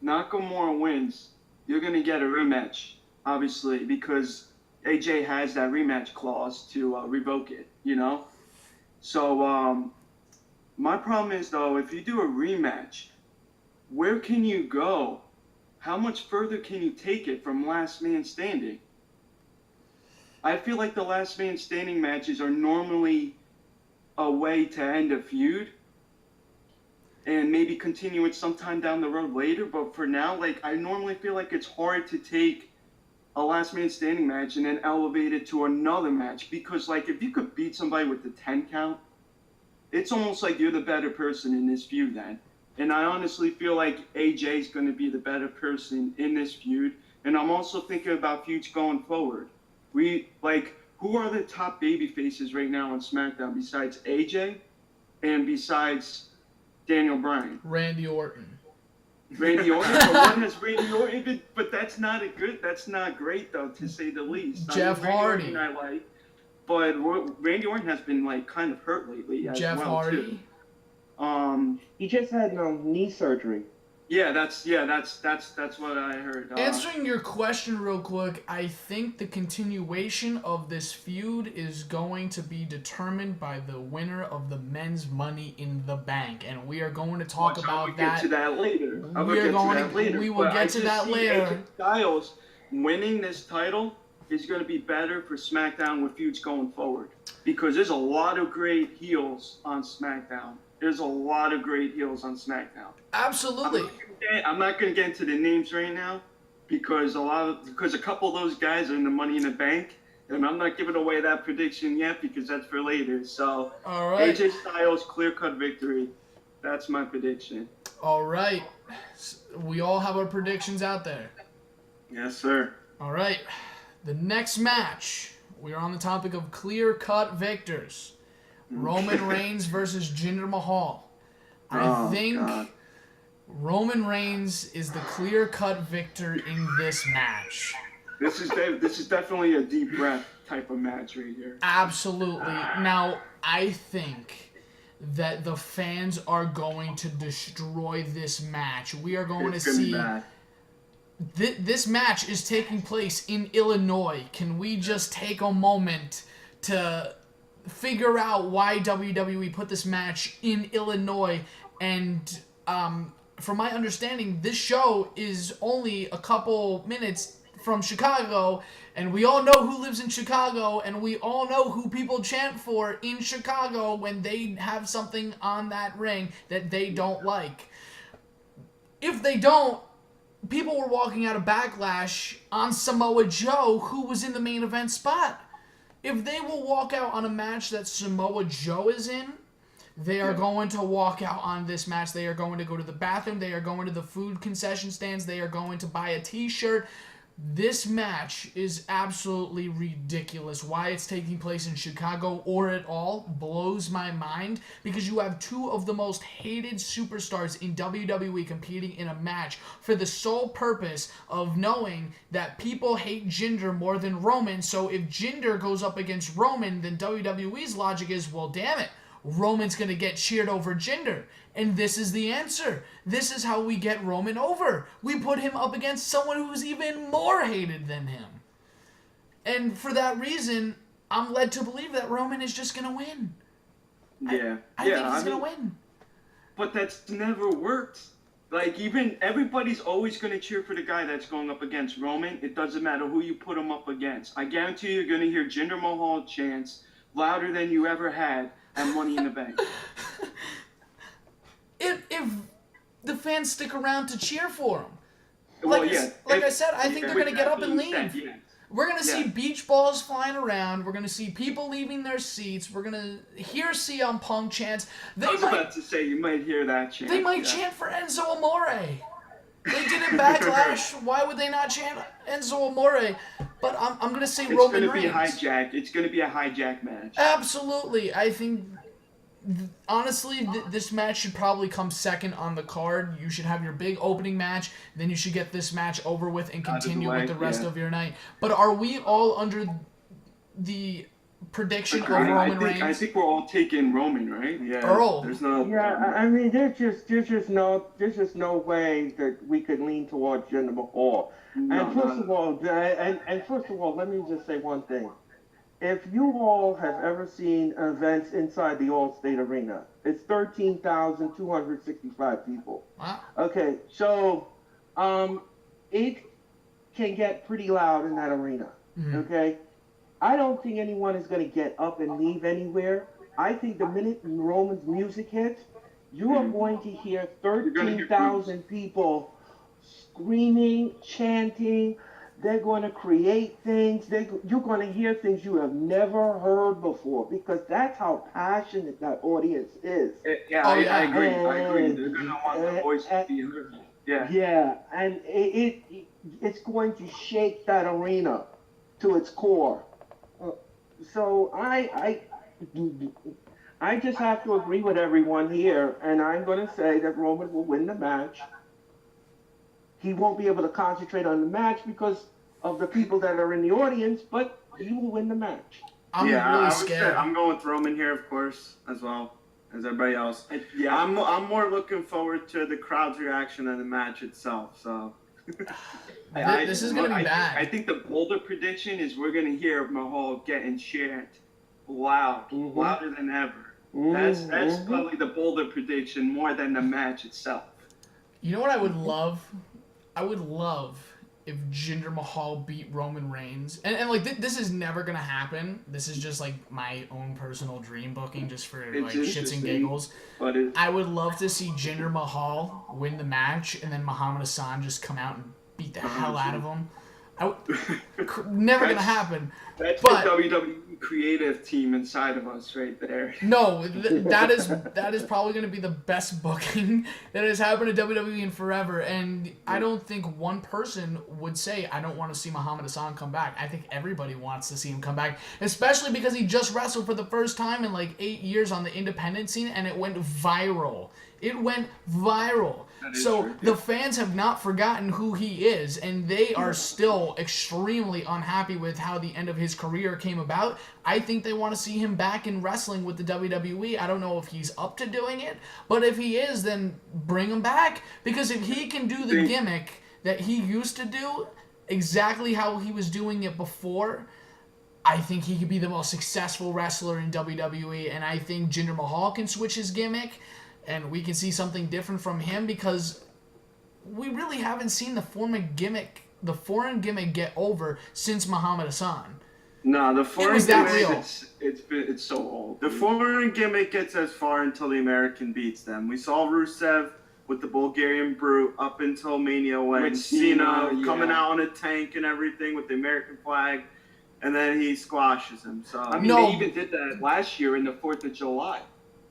Nakamura wins, you're gonna get a rematch, obviously, because AJ has that rematch clause to revoke it. You know. So my problem is though, if you do a rematch, where can you go? How much further can you take it from last man standing? I feel like the last man standing matches are normally a way to end a feud and maybe continue it sometime down the road later. But for now, like, I normally feel like it's hard to take a last man standing match and then elevate it to another match, because like if you could beat somebody with the 10 count, it's almost like you're the better person in this feud then. And I honestly feel like AJ's going to be the better person in this feud. And I'm also thinking about feuds going forward. Who are the top baby faces right now on SmackDown besides AJ and besides Daniel Bryan? Randy Orton. Randy Orton? What has Randy Orton been? But that's not great though, to say the least. Jeff Hardy. Orton I like, but Randy Orton has been like kind of hurt lately as Jeff well Hardy. too. He just had knee surgery. Yeah, that's what I heard. Answering your question real quick, I think the continuation of this feud is going to be determined by the winner of the men's Money in the Bank, and we are going to talk about that. We'll get to that later. We will get to that later. AJ Styles winning this title is going to be better for SmackDown with feuds going forward, because there's a lot of great heels on SmackDown. Absolutely. I'm not going to get into the names right now because a couple of those guys are in the Money in the Bank, and I'm not giving away that prediction yet because that's for later. So, all right. AJ Styles clear-cut victory. That's my prediction. All right. We all have our predictions out there. Yes, sir. All right. The next match, we are on the topic of clear-cut victors. Roman Reigns versus Jinder Mahal. I think God. Roman Reigns is the clear-cut victor in this match. This is definitely a deep breath type of match right here. Absolutely. Now, I think that the fans are going to destroy this match. We are going to see... This match is taking place in Illinois. Can we just take a moment to figure out why WWE put this match in Illinois? And from my understanding, this show is only a couple minutes from Chicago, and we all know who lives in Chicago, and we all know who people chant for in Chicago when they have something on that ring that they don't like. If they don't, people were walking out of Backlash on Samoa Joe, who was in the main event spot. If they will walk out on a match that Samoa Joe is in, they are going to walk out on this match. They are going to go to the bathroom. They are going to the food concession stands. They are going to buy a t-shirt. This match is absolutely ridiculous. Why it's taking place in Chicago or at all blows my mind, because you have two of the most hated superstars in WWE competing in a match for the sole purpose of knowing that people hate Jinder more than Roman. So if Jinder goes up against Roman, then WWE's logic is, well, damn it, Roman's going to get cheered over Jinder. And this is the answer. This is how we get Roman over. We put him up against someone who's even more hated than him. And for that reason, I'm led to believe that Roman is just going to win. Yeah. I think he's going to win. But that's never worked. Like, even everybody's always going to cheer for the guy that's going up against Roman. It doesn't matter who you put him up against. I guarantee you're going to hear Jinder Mahal chants louder than you ever had at Money in the Bank. If the fans stick around to cheer for him. Well, Like I said, I think they're going to get up and leave. Yes. We're going to see beach balls flying around. We're going to see people leaving their seats. We're going to hear CM Punk chants. I was about to say, you might hear that chant. They might chant for Enzo Amore. They did it Backlash. Why would they not chant Enzo Amore? But I'm going to say Roman Reigns. It's going to be a hijack match. Absolutely. I think, honestly, this match should probably come second on the card. You should have your big opening match, then you should get this match over with and continue with the rest of your night. But are we all under the prediction of Roman Reigns? I think we're all taking Roman, right? Yeah. Earl. There's no. Yeah, I mean, there's just no way that we could lean towards Jinder Mahal. And first of all, let me just say one thing. If you all have ever seen events inside the Allstate Arena, it's 13,265 people. Wow. Okay, so it can get pretty loud in that arena. Mm-hmm. Okay, I don't think anyone is going to get up and leave anywhere. I think the minute Roman's music hits, you are going to hear 13,000 people screaming, chanting. They're going to create things. You're going to hear things you have never heard before, because that's how passionate that audience is. Yeah, I agree. They're going to want the voice to be heard. Yeah. Yeah, and it's going to shake that arena to its core. So I just have to agree with everyone here, and I'm going to say that Roman will win the match. He won't be able to concentrate on the match because of the people that are in the audience, but he will win the match. I'm really scared. I'm going with Roman here, of course, as well as everybody else. I'm more looking forward to the crowd's reaction than the match itself. So this is going to be bad. I think the bolder prediction is we're going to hear Mahal getting cheered louder than ever. That's probably the bolder prediction more than the match itself. You know what I would love? I would love if Jinder Mahal beat Roman Reigns. And like, this is never going to happen. This is just, like, my own personal dream booking just for, like, shits and giggles. But I would love to see Jinder Mahal win the match and then Muhammad Hassan just come out and beat the hell out of him. Never going to happen. That's the WWE creative team inside of us right there. No, that is probably going to be the best booking that has happened to WWE in forever. And I don't think one person would say, I don't want to see Muhammad Hassan come back. I think everybody wants to see him come back, especially because he just wrestled for the first time in like 8 years on the independent scene, and it went viral. It went viral. So the fans have not forgotten who he is, and they are still extremely unhappy with how the end of his career came about. I think they want to see him back in wrestling with the WWE. I don't know if he's up to doing it, but if he is, then bring him back. Because if he can do the gimmick that he used to do, exactly how he was doing it before, I think he could be the most successful wrestler in WWE, and I think Jinder Mahal can switch his gimmick, and we can see something different from him, because we really haven't seen the foreign gimmick get over since Muhammad Hassan. No, the foreign gimmick, it's so old. The foreign gimmick gets as far until the American beats them. We saw Rusev with the Bulgarian Brute up until Mania when With Cena Cena, coming yeah. out on a tank and everything with the American flag, and then he squashes him. So I mean, No. they even did that last year in the 4th of July.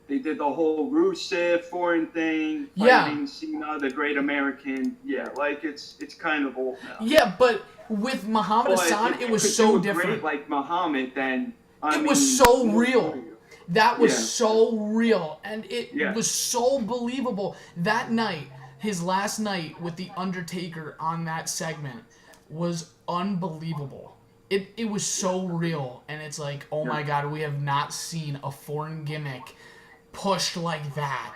They did the whole Rusev foreign thing, Yeah. fighting Cena, the Great American. Yeah, like it's kind of old now. Yeah, but with Muhammad But Hassan, if it you was could so do a different. Great, like Muhammad, then I It mean, was so more real. power to you. That was Yeah. so real, and it Yeah. was so believable. That night, his last night with The Undertaker on that segment was unbelievable. It was so real, and it's like, oh my God, we have not seen a foreign gimmick pushed like that.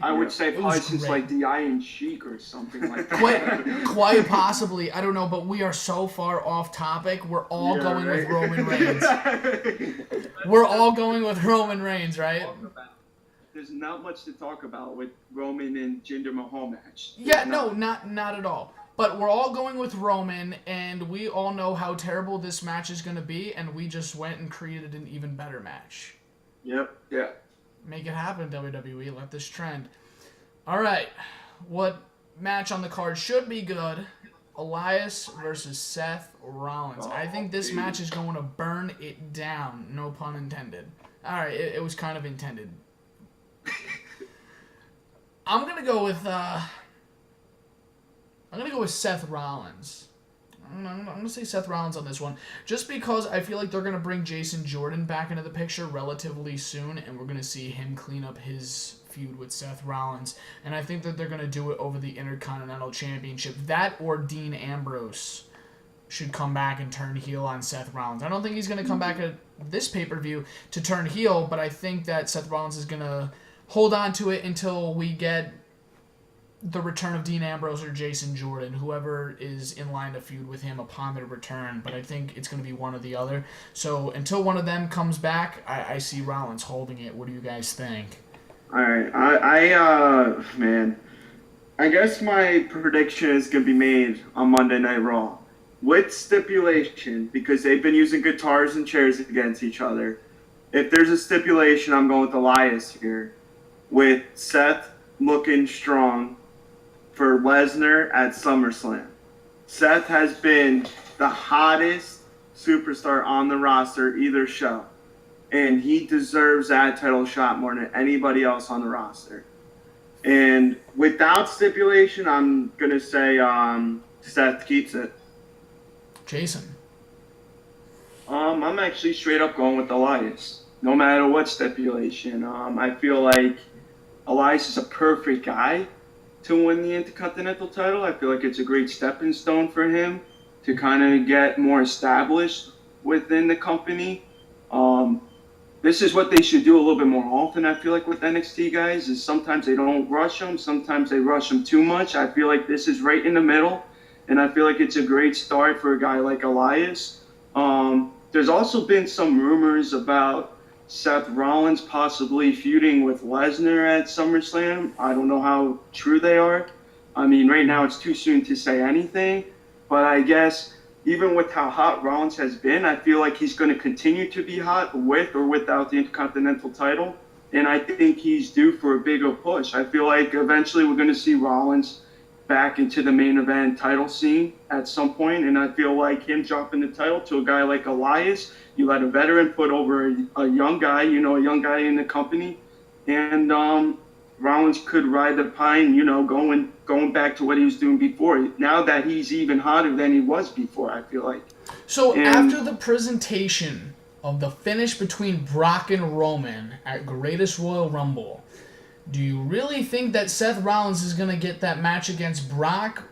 I would say it was probably since great. like the Iron Sheik or something like that. Quite possibly, I don't know, but we are so far off topic. We're all going with Roman Reigns. We're all going with Roman Reigns, right? There's not much to talk about with Roman and Jinder Mahal match. Yeah, no, not at all. But we're all going with Roman, and we all know how terrible this match is going to be, and we just went and created an even better match. Yep. Yeah. Make it happen, WWE. Let this trend. All right. What match on the card should be good? Elias versus Seth Rollins. I think this match is going to burn it down. No pun intended. All right, it was kind of intended. I'm gonna go with Seth Rollins. I'm gonna say Seth Rollins on this one, just because I feel like they're gonna bring Jason Jordan back into the picture relatively soon, and we're gonna see him clean up his feud with Seth Rollins, and I think that they're gonna do it over the Intercontinental Championship. That or Dean Ambrose should come back and turn heel on Seth Rollins. I don't think he's gonna come back at this pay-per-view to turn heel, but I think that Seth Rollins is gonna hold on to it until we get the return of Dean Ambrose or Jason Jordan, whoever is in line to feud with him upon their return. But I think it's going to be one or the other. So until one of them comes back, I see Rollins holding it. What do you guys think? All right, man, I guess my prediction is gonna be made on Monday Night Raw, with stipulation, because they've been using guitars and chairs against each other. If there's a stipulation, I'm going with Elias here, with Seth looking strong for Lesnar at SummerSlam. Seth has been the hottest superstar on the roster either show, and he deserves that title shot more than anybody else on the roster. And without stipulation, I'm going to say Seth keeps it. Jason. I'm actually straight up going with Elias, no matter what stipulation. I feel like Elias is a perfect guy to win the Intercontinental title. I feel like it's a great stepping stone for him to kind of get more established within the company. This is what they should do a little bit more often, I feel like, with NXT guys, is sometimes they don't rush them, sometimes they rush them too much. I feel like this is right in the middle, and I feel like it's a great start for a guy like Elias. There's also been some rumors about Seth Rollins possibly feuding with Lesnar at SummerSlam. I don't know how true they are. I mean, right now it's too soon to say anything, but I guess even with how hot Rollins has been, I feel like he's going to continue to be hot with or without the Intercontinental title, and I think he's due for a bigger push. I feel like eventually we're going to see Rollins back into the main event title scene at some point, and I feel like him dropping the title to a guy like Elias, you let a veteran put over a young guy, a young guy in the company, and Rollins could ride the pine, going back to what he was doing before. Now that he's even hotter than he was before, I feel like. So after the presentation of the finish between Brock and Roman at Greatest Royal Rumble, do you really think that Seth Rollins is going to get that match against Brock,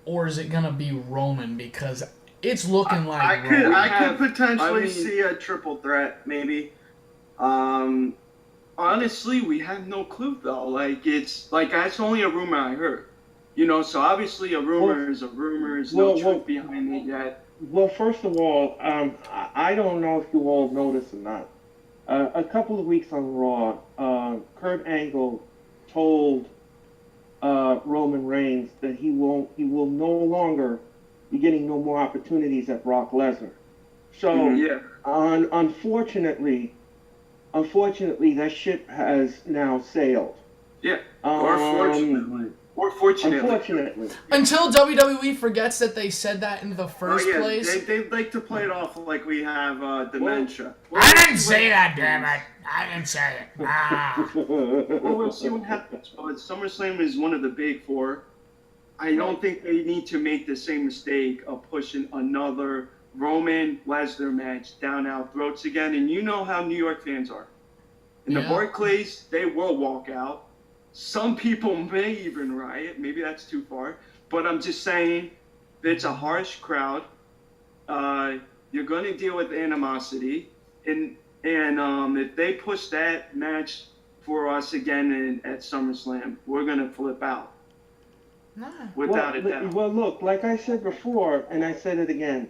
or is it going to be Roman? Because it's looking like Roman. I could potentially see a triple threat, maybe. Honestly, we have no clue though. That's only a rumor I heard. So obviously a rumor is a rumor. There's no truth behind it yet. Well, first of all, I don't know if you all noticed or not. A couple of weeks on Raw, Kurt Angle told Roman Reigns that he will no longer be getting no more opportunities at Brock Lesnar. So, unfortunately, that ship has now sailed. Yeah. Or fortunately. Unfortunately. Until WWE forgets that they said that in the first place. They like to play it off like we have dementia. I didn't say that, damn it. I didn't say it. Ah. Well, we'll see what happens. But SummerSlam is one of the big four. I don't think they need to make the same mistake of pushing another Roman Lesnar match down our throats again. And you know how New York fans are. In the Barclays, they will walk out. Some people may even riot. Maybe that's too far. But I'm just saying, it's a harsh crowd. You're going to deal with animosity. And if they push that match for us again at SummerSlam, we're going to flip out. No. Without a doubt. Well, look, like I said before, and I said it again.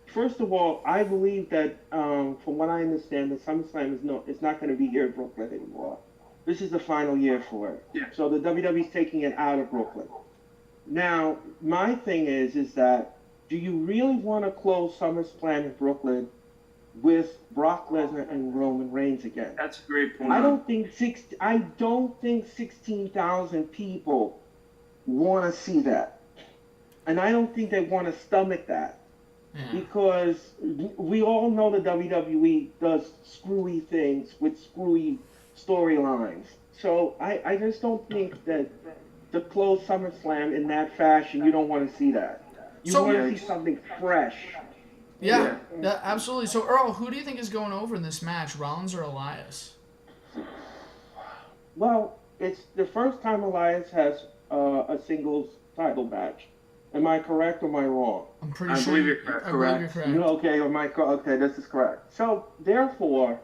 First of all, I believe that, from what I understand, that SummerSlam it's not going to be here in Brooklyn anymore. This is the final year for it. Yeah. So the WWE's taking it out of Brooklyn. Now, my thing is that, do you really want to close SummerSlam in Brooklyn with Brock Lesnar and Roman Reigns again? That's a great point. I don't think 16,000 people want to see that, and I don't think they want to stomach that, because we all know the WWE does screwy things with screwy storylines. So I just don't think that to close SummerSlam in that fashion, you don't want to see that. You want to see something fresh. Yeah, absolutely. So, Earl, who do you think is going over in this match, Rollins or Elias? Well, it's the first time Elias has a singles title match. Am I correct or am I wrong? I'm pretty sure. I believe you're correct. Okay, okay, this is correct. So, therefore,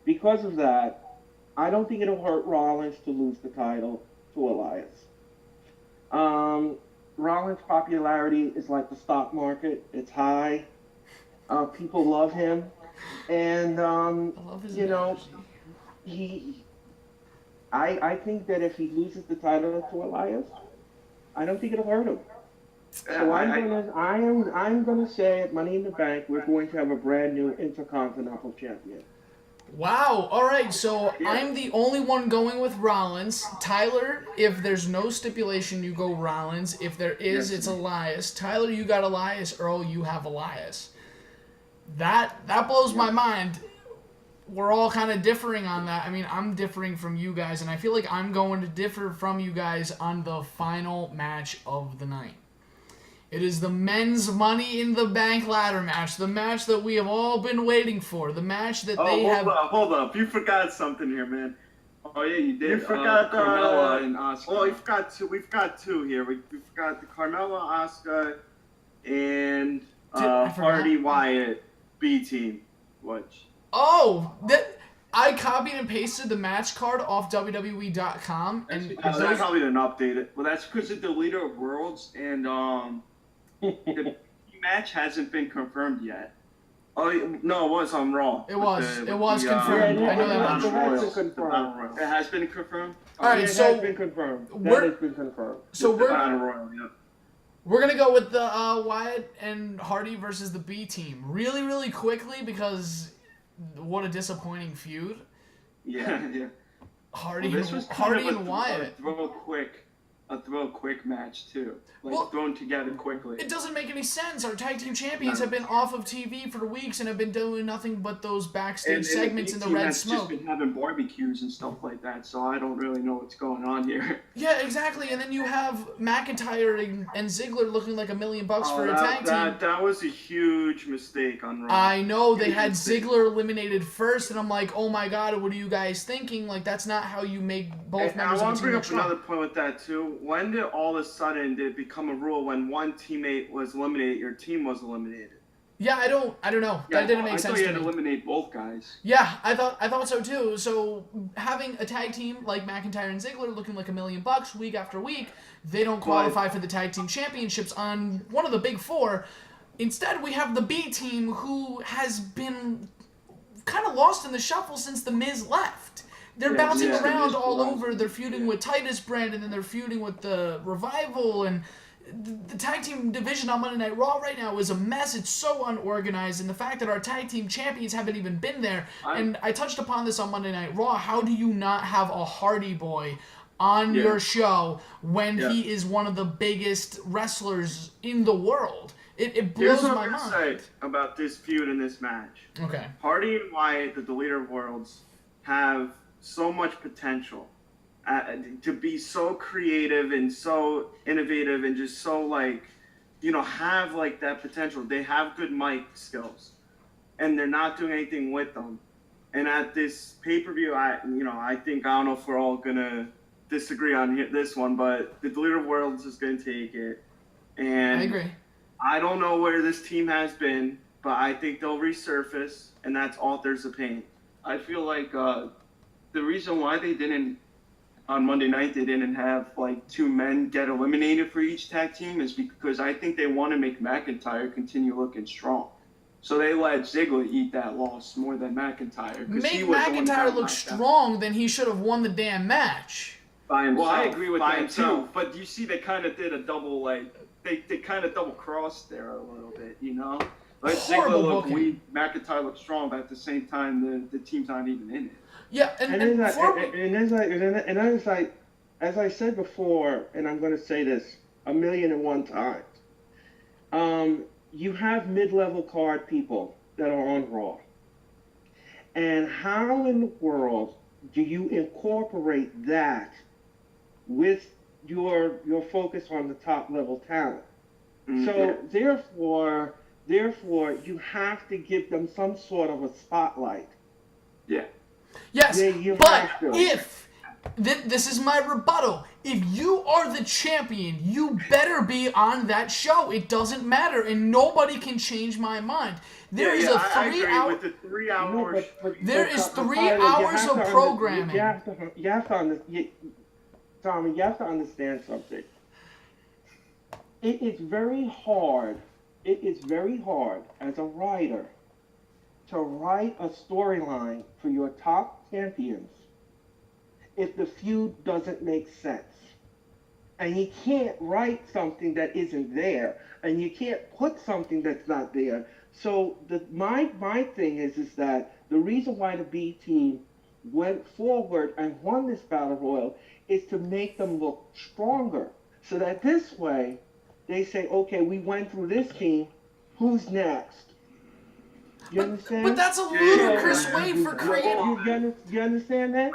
because of that, I don't think it'll hurt Rollins to lose the title to Elias. Rollins' popularity is like the stock market. It's high. People love him. And, I think that if he loses the title to Elias, I don't think it'll hurt him. So I'm gonna say at Money in the Bank, we're going to have a brand new Intercontinental Champion. Wow. All right. So I'm the only one going with Rollins. Tyler, if there's no stipulation, you go Rollins. If there is, it's Elias. Tyler, you got Elias. Earl, you have Elias. That blows my mind. We're all kind of differing on that. I mean, I'm differing from you guys, and I feel like I'm going to differ from you guys on the final match of the night. It is the men's Money in the Bank ladder match, the match that we have all been waiting for, the match that they have... Hold up. You forgot something here, man. Oh, yeah, you did. You forgot Carmella and Asuka. Oh, we've got two here. We forgot the Carmella, Asuka, and Hardy Wyatt B team. Which... Oh, I copied and pasted the match card off WWE.com. And I probably didn't update it. Well, that's because of the Leader of Worlds, and the match hasn't been confirmed yet. Oh, no, it was on Raw. It was confirmed. I know that much. It has been confirmed? All right, it so... has been confirmed. That has been confirmed. So we're going to go with the Wyatt and Hardy versus the B team. Really, really quickly, because what a disappointing feud. Yeah. Hardy and Wyatt. A throw quick match too. Thrown together quickly. It doesn't make any sense. Our tag team champions have been off of TV for weeks and have been doing nothing but those backstage segments in the red smoke. Just been having barbecues and stuff like that, so I don't really know what's going on here. Yeah, exactly. And then you have McIntyre and Ziggler looking like $1 million for a tag team. That was a huge mistake on Raw. I know. They had Ziggler eliminated first, and I'm like, oh my god, what are you guys thinking? Like, that's not how you make both members of the team look strong. I want to bring up another point with that too. When did all of a sudden did it become a rule when one teammate was eliminated, your team was eliminated? Yeah, I don't know. That didn't make sense to me. I thought you had to eliminate both guys. Yeah, I thought so too. So having a tag team like McIntyre and Ziggler looking like $1 million week after week, they don't qualify for the tag team championships on one of the big four. Instead, we have the B team who has been kind of lost in the shuffle since The Miz left. They're bouncing around all over. They're feuding with Titus Brand, and then they're feuding with the Revival, and the tag team division on Monday Night Raw right now is a mess. It's so unorganized, and the fact that our tag team champions haven't even been there. And I touched upon this on Monday Night Raw. How do you not have a Hardy Boy on your show when he is one of the biggest wrestlers in the world? It blows my mind. Here's what I'm going to say about this feud and this match. Okay. Hardy and Wyatt, the Deleter of Worlds, have so much potential to be so creative and so innovative and just so, like, you know, have, like, that potential. They have good mic skills, and they're not doing anything with them. And at this pay-per-view, I don't know if we're all going to disagree on this one, but the Deleter of Worlds is going to take it. And I agree. I don't know where this team has been, but I think they'll resurface, and that's Authors of Pain. I feel like the reason why they didn't, on Monday night, they didn't have like 2 men get eliminated for each tag team is because I think they want to make McIntyre continue looking strong. So they let Ziggler eat that loss more than McIntyre. Make McIntyre look strong, then he should have won the damn match. By himself. Well, I agree with that himself. too. But you see, they kind of did a double, like, they kind of double crossed there a little bit, you know? Like Ziggler looked weak, McIntyre looked strong, but at the same time, the team's not even in it. Yeah, as I said before, and I'm going to say this 1,000,001 times, you have mid-level card people that are on Raw. And how in the world do you incorporate that with your focus on the top-level talent? Mm-hmm. So therefore, you have to give them some sort of a spotlight. Yeah. Yes, but if, this is my rebuttal, if you are the champion, you better be on that show. It doesn't matter, and nobody can change my mind. There is a 3 hour... with the 3 hours. There is 3 hours of programming. Tommy, you have to understand something. It is very hard as a writer to write a storyline for your top champions if the feud doesn't make sense. And you can't write something that isn't there, and you can't put something that's not there. So my thing is that the reason why the B team went forward and won this battle royal is to make them look stronger, so that this way they say, okay, we went through this team, who's next? You understand? But that's a ludicrous way for creating... You understand that?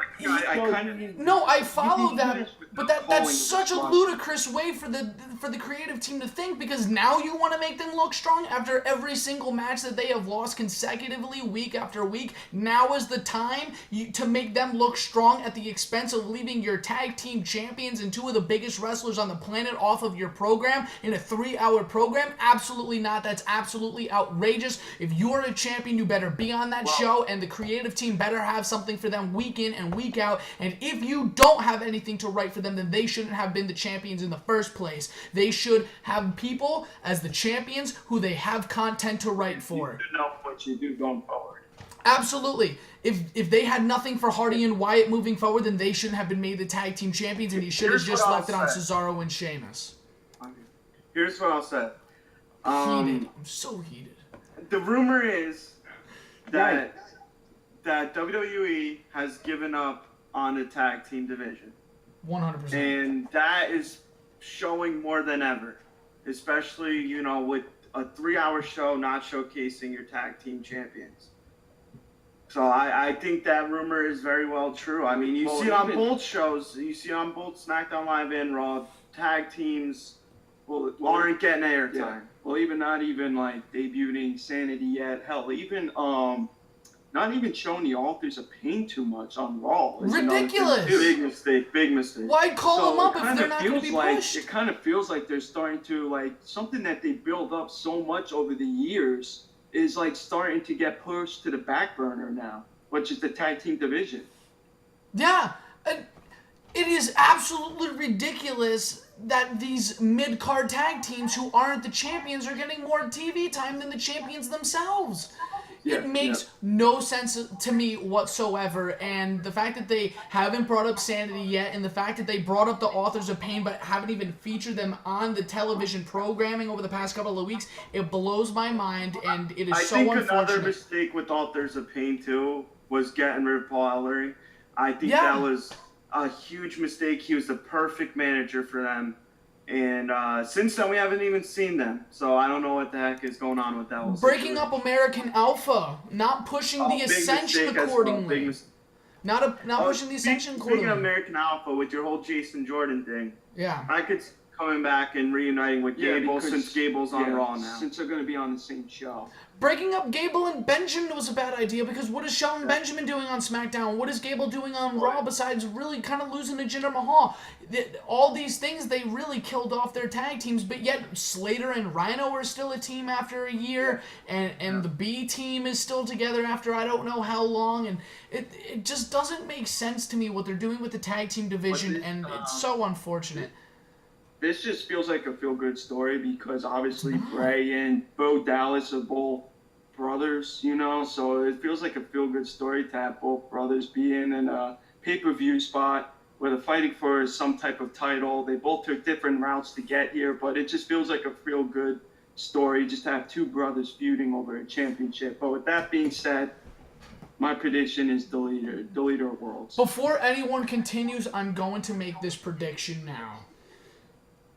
No, I follow that, but that's such a ludicrous way for the creative team to think, because now you want to make them look strong after every single match that they have lost consecutively week after week. Now is the time to make them look strong at the expense of leaving your tag team champions and 2 of the biggest wrestlers on the planet off of your program in a 3-hour program? Absolutely not. That's absolutely outrageous. If you are a champion, you better be on that show, and the creative team better have something for them week in and week out. And if you don't have anything to write for them, then they shouldn't have been the champions in the first place. They should have people as the champions who they have content to write for. You know what you do going forward. Absolutely. If they had nothing for Hardy and Wyatt moving forward, then they shouldn't have been made the tag team champions, and he should have just left it on Cesaro and Sheamus. Here's what I'll say. Heated. I'm so heated. The rumor is that WWE has given up on the tag team division. 100%. And that is showing more than ever, especially, you know, with a 3-hour show not showcasing your tag team champions. So I think that rumor is very well true. I mean, you see it on both shows. You see it on both SmackDown Live and Raw. Tag teams aren't getting airtime. Yeah. Well, not even like debuting Sanity yet. Hell, even not even showing the Authors of Pain too much on Raw. Ridiculous. Big mistake. Big mistake. Why call them up if they're not going to be pushed? It kind of feels like they're starting to, like, something that they build up so much over the years is like starting to get pushed to the back burner now, which is the tag team division. Yeah. It is absolutely ridiculous that these mid-card tag teams who aren't the champions are getting more TV time than the champions themselves. It makes no sense to me whatsoever, and the fact that they haven't brought up Sanity yet, and the fact that they brought up the Authors of Pain but haven't even featured them on the television programming over the past couple of weeks, it blows my mind, and it is so unfortunate. I think another mistake with Authors of Pain, too, was getting rid of Paul Ellery. I think that was a huge mistake. He was the perfect manager for them. And since then, we haven't even seen them. So I don't know what the heck is going on with that whole Breaking situation. up American Alpha, not pushing the Ascension accordingly. Not pushing the Ascension accordingly. Speaking of American Alpha, with your whole Jason Jordan thing, I could coming back and reuniting with Gable since Gable's on Raw now. Since they're going to be on the same show. Breaking up Gable and Benjamin was a bad idea, because what is Shelton Benjamin doing on SmackDown? What is Gable doing on Raw besides really kind of losing to Jinder Mahal? All these things, they really killed off their tag teams, but yet Slater and Rhino are still a team after a year, and the B team is still together after I don't know how long, and it just doesn't make sense to me what they're doing with the tag team division, and it's so unfortunate. This just feels like a feel-good story because obviously Bray and Bo Dallas are both brothers, so it feels like a feel-good story to have both brothers be in a pay-per-view spot where they're fighting for some type of title. They both took different routes to get here, but it just feels like a feel-good story just to have two brothers feuding over a championship. But with that being said, my prediction is Deleter of Worlds. Before anyone continues, I'm going to make this prediction now.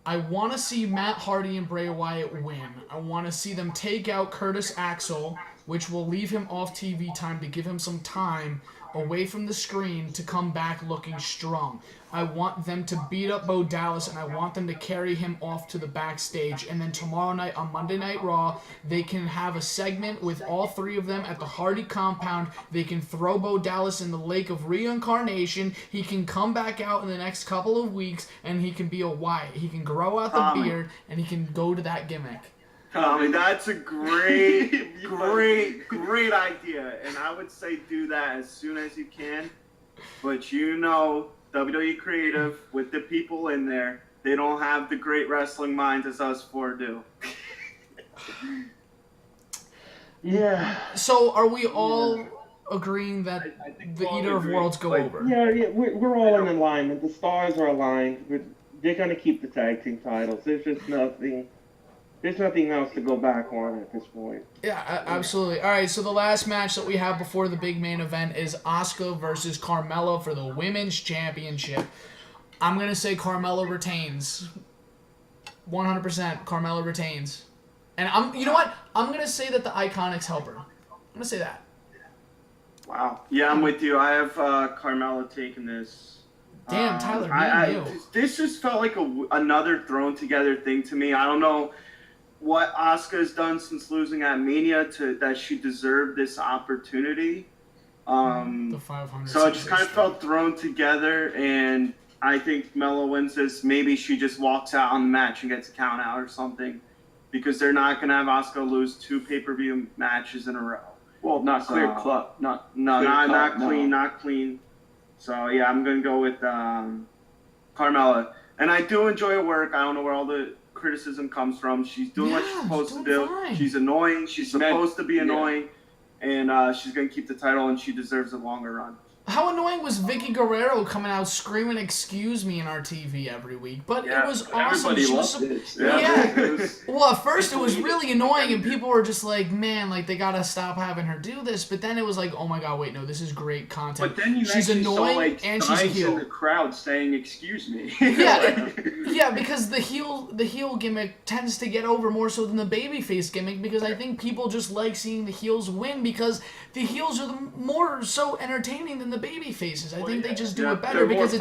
I want to see Matt Hardy and Bray Wyatt win. I want to see them take out Curtis Axel, which will leave him off TV time to give him some time away from the screen to come back looking strong. I want them to beat up Bo Dallas, and I want them to carry him off to the backstage. And then tomorrow night on Monday Night Raw, they can have a segment with all three of them at the Hardy compound. They can throw Bo Dallas in the lake of reincarnation. He can come back out in the next couple of weeks, and he can be a Wyatt. He can grow out the beard, and he can go to that gimmick. Tommy, that's a great idea. And I would say do that as soon as you can. But WWE Creative, with the people in there, they don't have the great wrestling minds as us four do. So are we all agreeing that the Eater of Worlds go over? Yeah, we're all in alignment. The stars are aligned. They're going to keep the tag team titles. There's just nothing... There's nothing else to go back on at this point. Yeah, absolutely. All right, so the last match that we have before the big main event is Asuka versus Carmella for the Women's Championship. I'm going to say Carmella retains. 100% Carmella retains. And you know what? I'm going to say that the Iconics help her. I'm going to say that. Wow. Yeah, I'm with you. I have Carmella taking this. Damn, Tyler, me and you. This just felt like another thrown together thing to me. I don't know what Asuka has done since losing at Mania that she deserved this opportunity. The 500. So it just kind of felt thrown together, and I think Mella wins this. Maybe she just walks out on the match and gets a count out or something, because they're not going to have Asuka lose 2 pay-per-view matches in a row. Well, not clear cut. Not clean. So yeah, I'm going to go with Carmella. And I do enjoy her work. I don't know where all the criticism comes from. She's doing what she's supposed to do. Fine. She's annoying. She's supposed to be annoying. And she's going to keep the title, and she deserves a longer run. How annoying was Vicky Guerrero coming out screaming "excuse me" in our TV every week? But it was awesome. Everybody She was loved it. Yeah. Well, at first it was really annoying, and people were just like, "Man, like they gotta stop having her do this." But then it was like, "Oh my God, wait, no, this is great content." But then you she's actually annoying saw like and she's a heel. in the crowd saying "excuse me." Yeah, because the heel gimmick tends to get over more so than the babyface gimmick, because I think people just like seeing the heels win because the heels are more so entertaining than the babyfaces. I think they just do it better because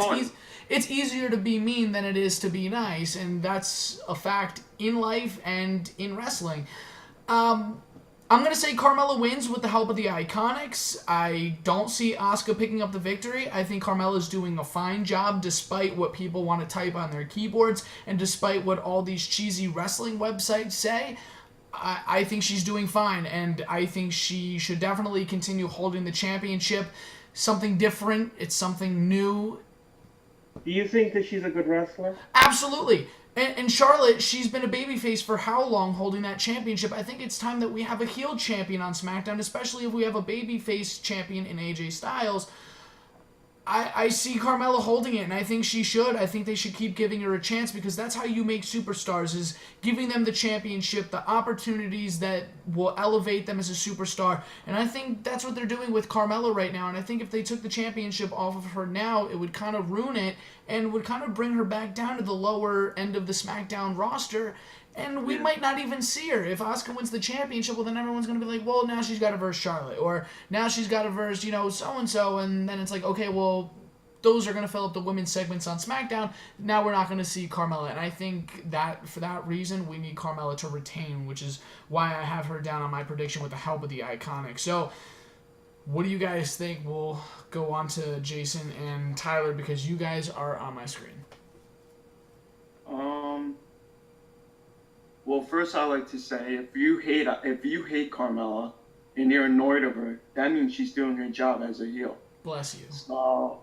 it's easier to be mean than it is to be nice, and that's a fact in life and in wrestling. I'm going to say Carmella wins with the help of the Iconics. I don't see Asuka picking up the victory. I think Carmella's doing a fine job despite what people want to type on their keyboards and despite what all these cheesy wrestling websites say. I think she's doing fine, and I think she should definitely continue holding the championship. Something different. It's something new. Do you think that she's a good wrestler? Absolutely. And Charlotte, she's been a babyface for how long holding that championship? I think it's time that we have a heel champion on SmackDown, especially if we have a babyface champion in AJ Styles. I see Carmella holding it, and I think she should. I think they should keep giving her a chance because that's how you make superstars, is giving them the championship, the opportunities that will elevate them as a superstar. And I think that's what they're doing with Carmella right now. And I think if they took the championship off of her now, it would kind of ruin it and would kind of bring her back down to the lower end of the SmackDown roster. And we might not even see her. If Asuka wins the championship, well, then everyone's going to be like, well, now she's got to verse Charlotte. Or now she's got to verse, so-and-so. And then it's like, okay, well, those are going to fill up the women's segments on SmackDown. Now we're not going to see Carmella. And I think that for that reason, we need Carmella to retain, which is why I have her down on my prediction with the help of the Iconic. So what do you guys think? We'll go on to Jason and Tyler because you guys are on my screen. Well, first I'd like to say if you hate Carmella and you're annoyed of her, that means she's doing her job as a heel. Bless you. So,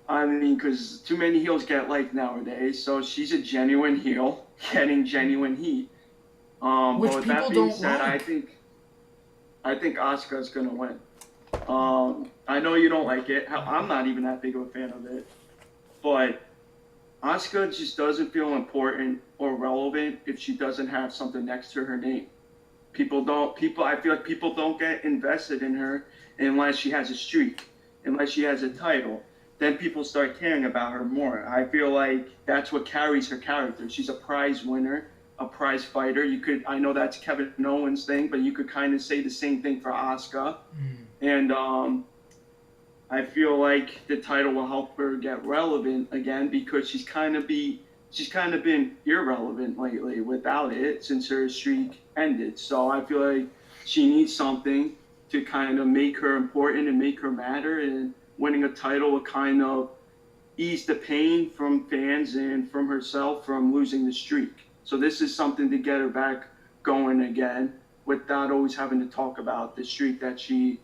I mean, because too many heels get liked nowadays, so she's a genuine heel getting genuine heat. Which but with people that being don't said, like. I think Asuka's gonna win. I know you don't like it. I'm not even that big of a fan of it, but Asuka just doesn't feel important or relevant if she doesn't have something next to her name. I feel like people don't get invested in her unless she has a streak, unless she has a title. Then people start caring about her more. I feel like that's what carries her character. She's a prize winner, a prize fighter. I know that's Kevin Owens' thing, but you could kind of say the same thing for Asuka. And I feel like the title will help her get relevant again because she's kind of been irrelevant lately without it since her streak ended. So I feel like she needs something to kind of make her important and make her matter, and winning a title will kind of ease the pain from fans and from herself from losing the streak. So this is something to get her back going again without always having to talk about the streak that she,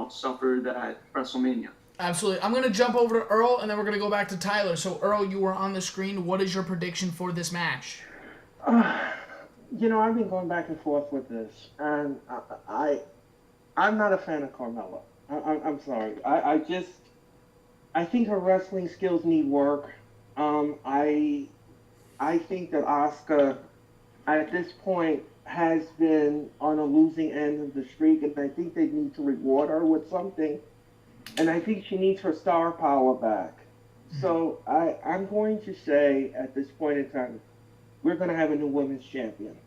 suffered at WrestleMania. Absolutely. I'm going to jump over to Earl, and then we're going to go back to Tyler. So, Earl, you were on the screen. What is your prediction for this match? I've been going back and forth with this, and I'm not a fan of Carmella. I'm sorry. I think her wrestling skills need work. I think that Asuka, at this point, has been on a losing end of the streak, and I think they need to reward her with something. And I think she needs her star power back. So I'm going to say, at this point in time, we're going to have a new women's champion.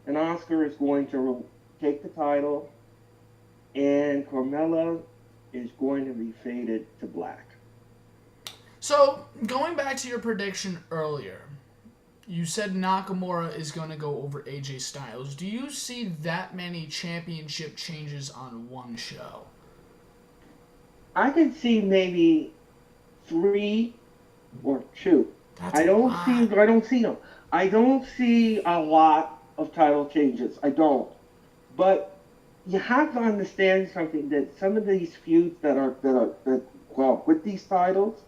And Asuka is going to take the title, and Carmella is going to be faded to black. So, going back to your prediction earlier, you said Nakamura is going to go over AJ Styles. Do you see that many championship changes on one show? I can see maybe 3 or 2. I don't see them. I don't see a lot of title changes. I don't. But you have to understand something, that some of these feuds with these titles,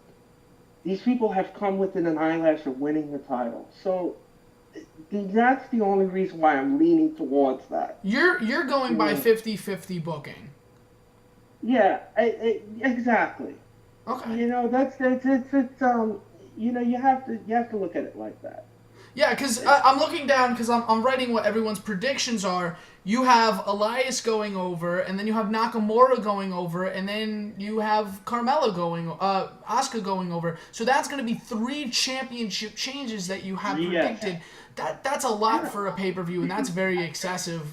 these people have come within an eyelash of winning the title. So that's the only reason why I'm leaning towards that. You're going by 50-50 booking. Yeah, exactly. Okay. You have to look at it like that. Yeah, because I'm looking down because I'm writing what everyone's predictions are. You have Elias going over, and then you have Nakamura going over, and then you have Asuka going over. So that's going to be 3 championship changes that you have predicted. That's a lot for a pay-per-view, and that's very excessive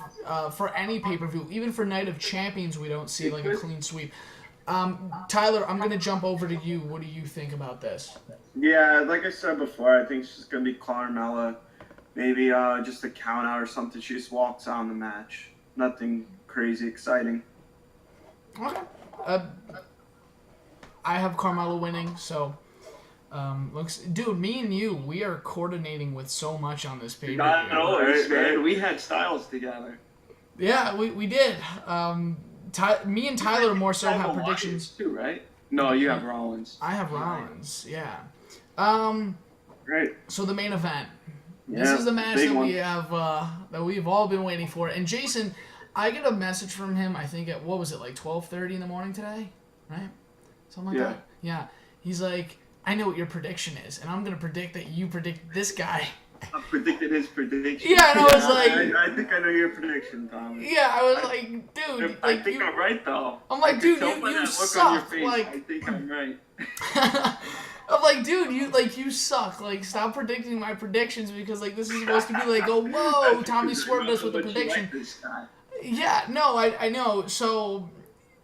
for any pay-per-view. Even for Night of Champions, we don't see like a clean sweep. Tyler, I'm going to jump over to you. What do you think about this? Yeah, like I said before, I think it's just going to be Carmella. Maybe just a count out or something. She just walks on the match. Nothing crazy exciting. Okay. I have Carmella winning, so dude, me and you, we are coordinating with so much on this pay-per-view. Not always, man. We had styles together. Yeah, we did. Me and Tyler more so have predictions too, right? No, you have Rollins. I have Rollins. Yeah. Great. So the main event. Yeah, This is the match big that one. we have that we've all been waiting for. And Jason, I get a message from him. I think at what was it, like 12:30 in the morning today, right? Something like Yeah. that. Yeah. He's like, I know what your prediction is, and I'm gonna predict that you predict this guy. I predicted his prediction. Yeah, and I was like, I think I know your prediction, Tommy. yeah, I was like, dude, I like think I'm right though. I'm like, I can dude, tell by you that look suck. on your face. Like, I think I'm right. I'm like, dude, you suck. Like, stop predicting my predictions because like this is supposed to be like, oh, whoa, Tommy swerved us with a But you prediction. like this guy. Yeah, no, I know. So,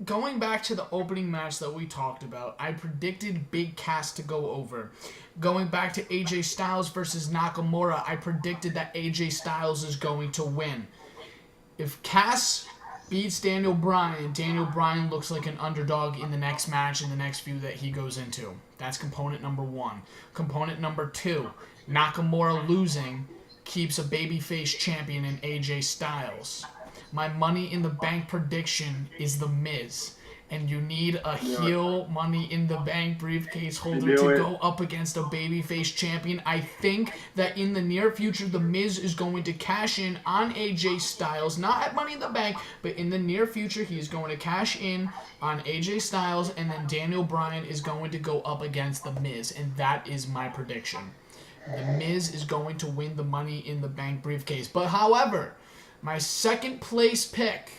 going back to the opening match that we talked about, I predicted Big Cass to go over. Going back to AJ Styles versus Nakamura, I predicted that AJ Styles is going to win. If Cass beats Daniel Bryan looks like an underdog in the next match, in the next feud that he goes into. That's component number 1. Component number 2, Nakamura losing keeps a babyface champion in AJ Styles. My Money in the Bank prediction is The Miz. And you need a heel Money in the Bank briefcase holder to go up against a babyface champion. I think that in the near future, The Miz is going to cash in on AJ Styles. Not at Money in the Bank, but in the near future, he is going to cash in on AJ Styles. And then Daniel Bryan is going to go up against The Miz. And that is my prediction. The Miz is going to win the Money in the Bank briefcase. But however, my second place pick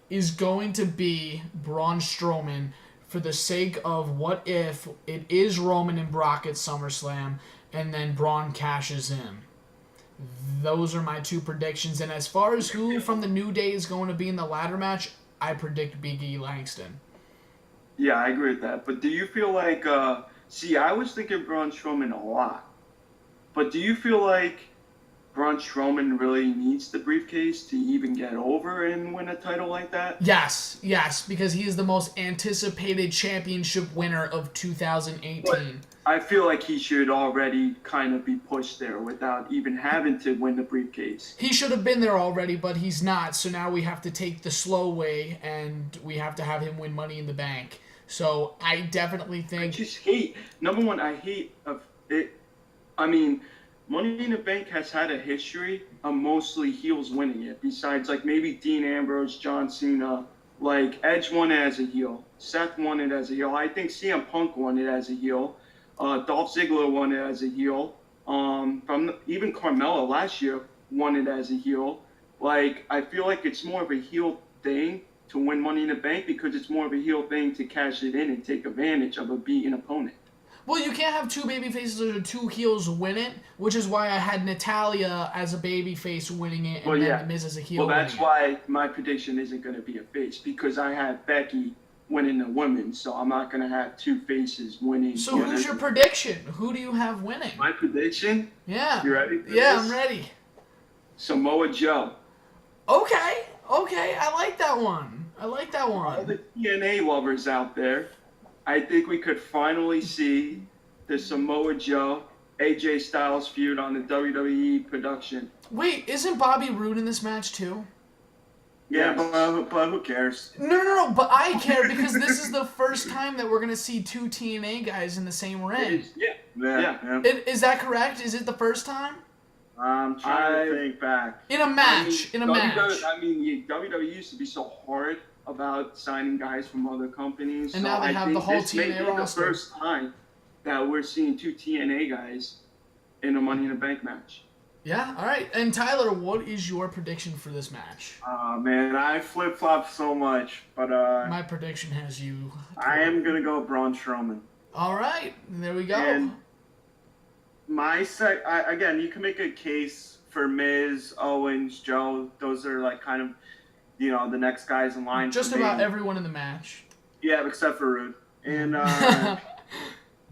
is going to be Braun Strowman for the sake of what if it is Roman and Brock at SummerSlam and then Braun cashes in. Those are my 2 predictions. And as far as who from the New Day is going to be in the ladder match, I predict Big E Langston. Yeah, I agree with that. But do you feel like, see, I was thinking Braun Strowman a lot. But do you feel like Braun Strowman really needs the briefcase to even get over and win a title like that? Yes, because he is the most anticipated championship winner of 2018. But I feel like he should already kind of be pushed there without even having to win the briefcase. He should have been there already, but he's not. So now we have to take the slow way, and we have to have him win Money in the Bank. So I definitely think... I just hate, number one, I hate of it. I mean, Money in the Bank has had a history of mostly heels winning it. Besides, like, maybe Dean Ambrose, John Cena. Like, Edge won it as a heel. Seth won it as a heel. I think CM Punk won it as a heel. Dolph Ziggler won it as a heel. Even Carmella last year won it as a heel. Like, I feel like it's more of a heel thing to win Money in the Bank because it's more of a heel thing to cash it in and take advantage of a beaten opponent. Well, you can't have 2 babyfaces or 2 heels win it, which is why I had Natalya as a babyface winning it and then The Miz as a heel. Well, that's why my prediction isn't going to be a face because I had Becky winning the women, so I'm not going to have 2 faces winning. So who's your prediction? Who do you have winning? My prediction? Yeah. You ready for Yeah, this? I'm ready. Samoa Joe. Okay, I like that one. All the TNA lovers out there, I think we could finally see the Samoa Joe AJ Styles feud on the WWE production. Wait, isn't Bobby Roode in this match too? Yeah, Yes. but who cares? No, but I care because this is the first time that we're going to see 2 TNA guys in the same ring. Yeah. Is that correct? Is it the first time? I'm trying to think back. In a match. WWE used to be so hard about signing guys from other companies. And so now they I have think the whole this may TNA be roster. the first time that we're seeing 2 TNA guys in a Money in the Bank match. Yeah, all right. And Tyler, what is your prediction for this match? Man, I flip-flop so much, but My prediction has you. I am going to go Braun Strowman. All right, there we go. And again, you can make a case for Miz, Owens, Joe. Those are like kind of, the next guys in line. Just for about me. everyone in the match. Yeah, except for Rude. And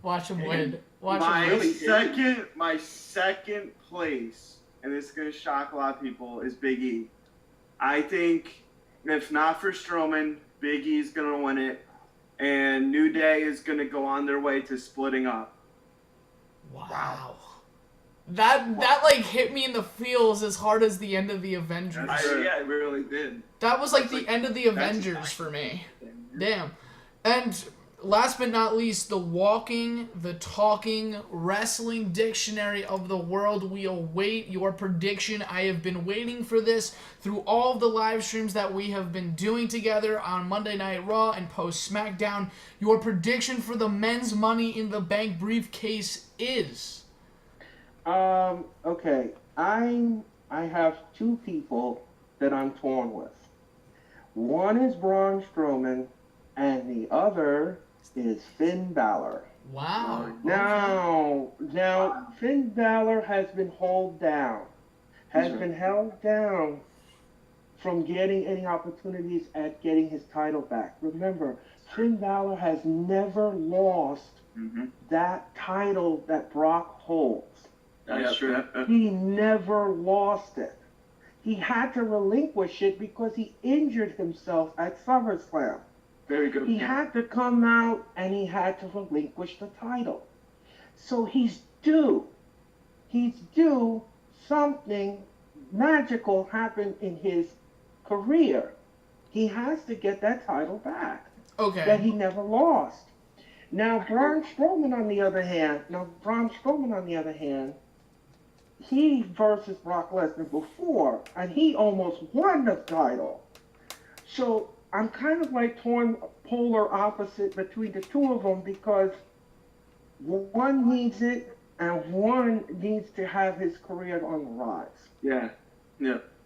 Watch him win. Watch my him win. second place, and this is gonna shock a lot of people, is Big E. I think if not for Strowman, Big E is gonna win it, and New Day is gonna go on their way to splitting up. Wow. That like hit me in the feels as hard as the end of the Avengers. Yeah, it really did. That was like the like- end of the Avengers for me. Damn. And last but not least, the walking, the talking wrestling dictionary of the world. We await your prediction. I have been waiting for this through all of the live streams that we have been doing together on Monday Night Raw and post SmackDown. Your prediction for the men's Money in the Bank briefcase is? Okay. I have two people that I'm torn with. One is Braun Strowman, and the other is Finn Balor. Wow. Now, Finn Balor has been held down from getting any opportunities at getting his title back. Remember, Finn Balor has never lost that title that Brock holds. That's true. He never lost it. He had to relinquish it because he injured himself at SummerSlam. Very good. He had to come out and he had to relinquish the title. So he's due something magical happen in his career. He has to get that title back. Okay. That he never lost. Now, Braun Strowman, on the other hand, he versus Brock Lesnar before, and he almost won the title. So I'm kind of like torn polar opposite between the two of them because one needs it and one needs to have his career on the rise. Yeah.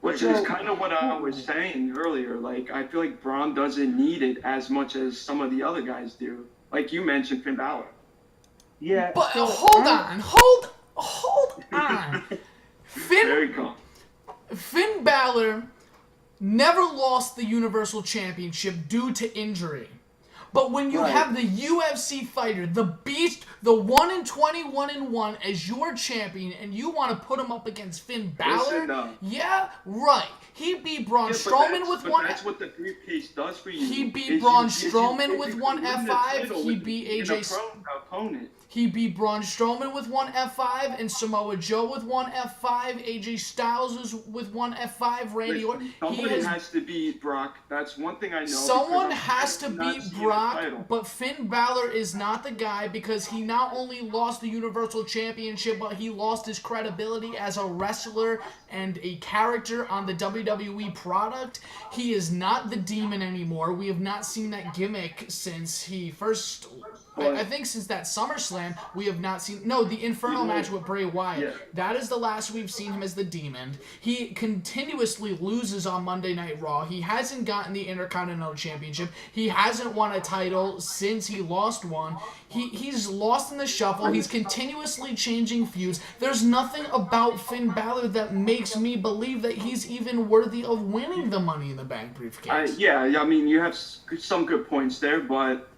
Which is kind of what I was saying earlier. Like, I feel like Braun doesn't need it as much as some of the other guys do. Like you mentioned, Finn Balor. Yeah. But so hold on. Very calm. Finn Balor never lost the Universal Championship due to injury. But when you have the UFC fighter, the Beast, the 1-20, 1-1 as your champion, and you want to put him up against Finn Balor, yeah, right. He beat Braun Strowman with one. That's what the briefcase does for you. He beat Braun Strowman with one F5. He beat AJ. Opponent. He beat Braun Strowman with one F5 and Samoa Joe with one F5. AJ Styles was with one F5. Randy Orton. Somebody has to beat Brock. That's one thing I know. Someone has to beat Brock, but Finn Balor is not the guy because he not only lost the Universal Championship, but he lost his credibility as a wrestler and a character on the WWE product. He is not the Demon anymore. We have not seen that gimmick since he first... I think since that SummerSlam, we have not seen... No, the Inferno match with Bray Wyatt. Yeah. That is the last we've seen him as the Demon. He continuously loses on Monday Night Raw. He hasn't gotten the Intercontinental Championship. He hasn't won a title since he lost one. He's lost in the shuffle. He's continuously changing feuds. There's nothing about Finn Balor that makes me believe that he's even worthy of winning the Money in the Bank briefcase. I mean, you have some good points there, but...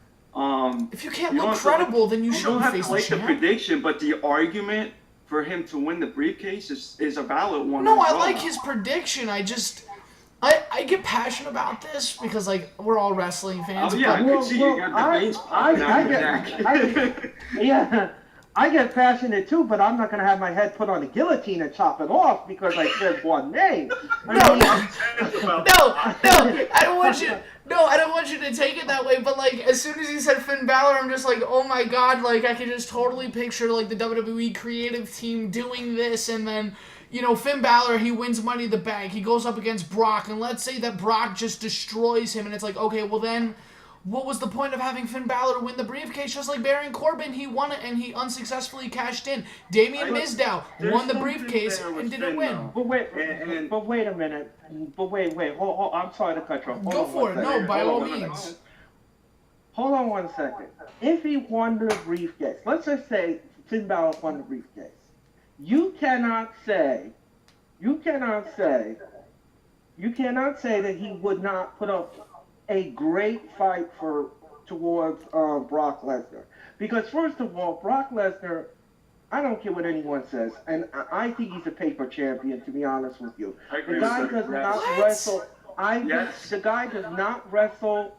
if you can't look credible, then you shouldn't face the champ. You don't have to like the prediction, but the argument for him to win the briefcase is a valid one. No, I like his prediction. I get passionate about this because, like, we're all wrestling fans. Oh, yeah, I could see you got the veins popping out your neck. I get passionate too, but I'm not going to have my head put on a guillotine and chop it off because I said one name. No, I don't want you. No, I don't want you to take it that way, but, like, as soon as he said Finn Balor, I'm just like, oh my god, like, I can just totally picture, like, the WWE creative team doing this, and then, you know, Finn Balor, he wins Money in the Bank, he goes up against Brock, and let's say that Brock just destroys him, and it's like, okay, well then, what was the point of having Finn Balor win the briefcase? Just like Baron Corbin, he won it and he unsuccessfully cashed in. Damien Mizdow won the briefcase and didn't win. But wait a minute. Hold, I'm sorry to cut you off. Go for it. No, by all means. Hold on one second. If he won the briefcase, let's just say Finn Balor won the briefcase. You cannot say that he would not put up a great fight towards Brock Lesnar. Because first of all, Brock Lesnar, I don't care what anyone says, and I think he's a paper champion, to be honest with you. The guy does not wrestle. The guy does not wrestle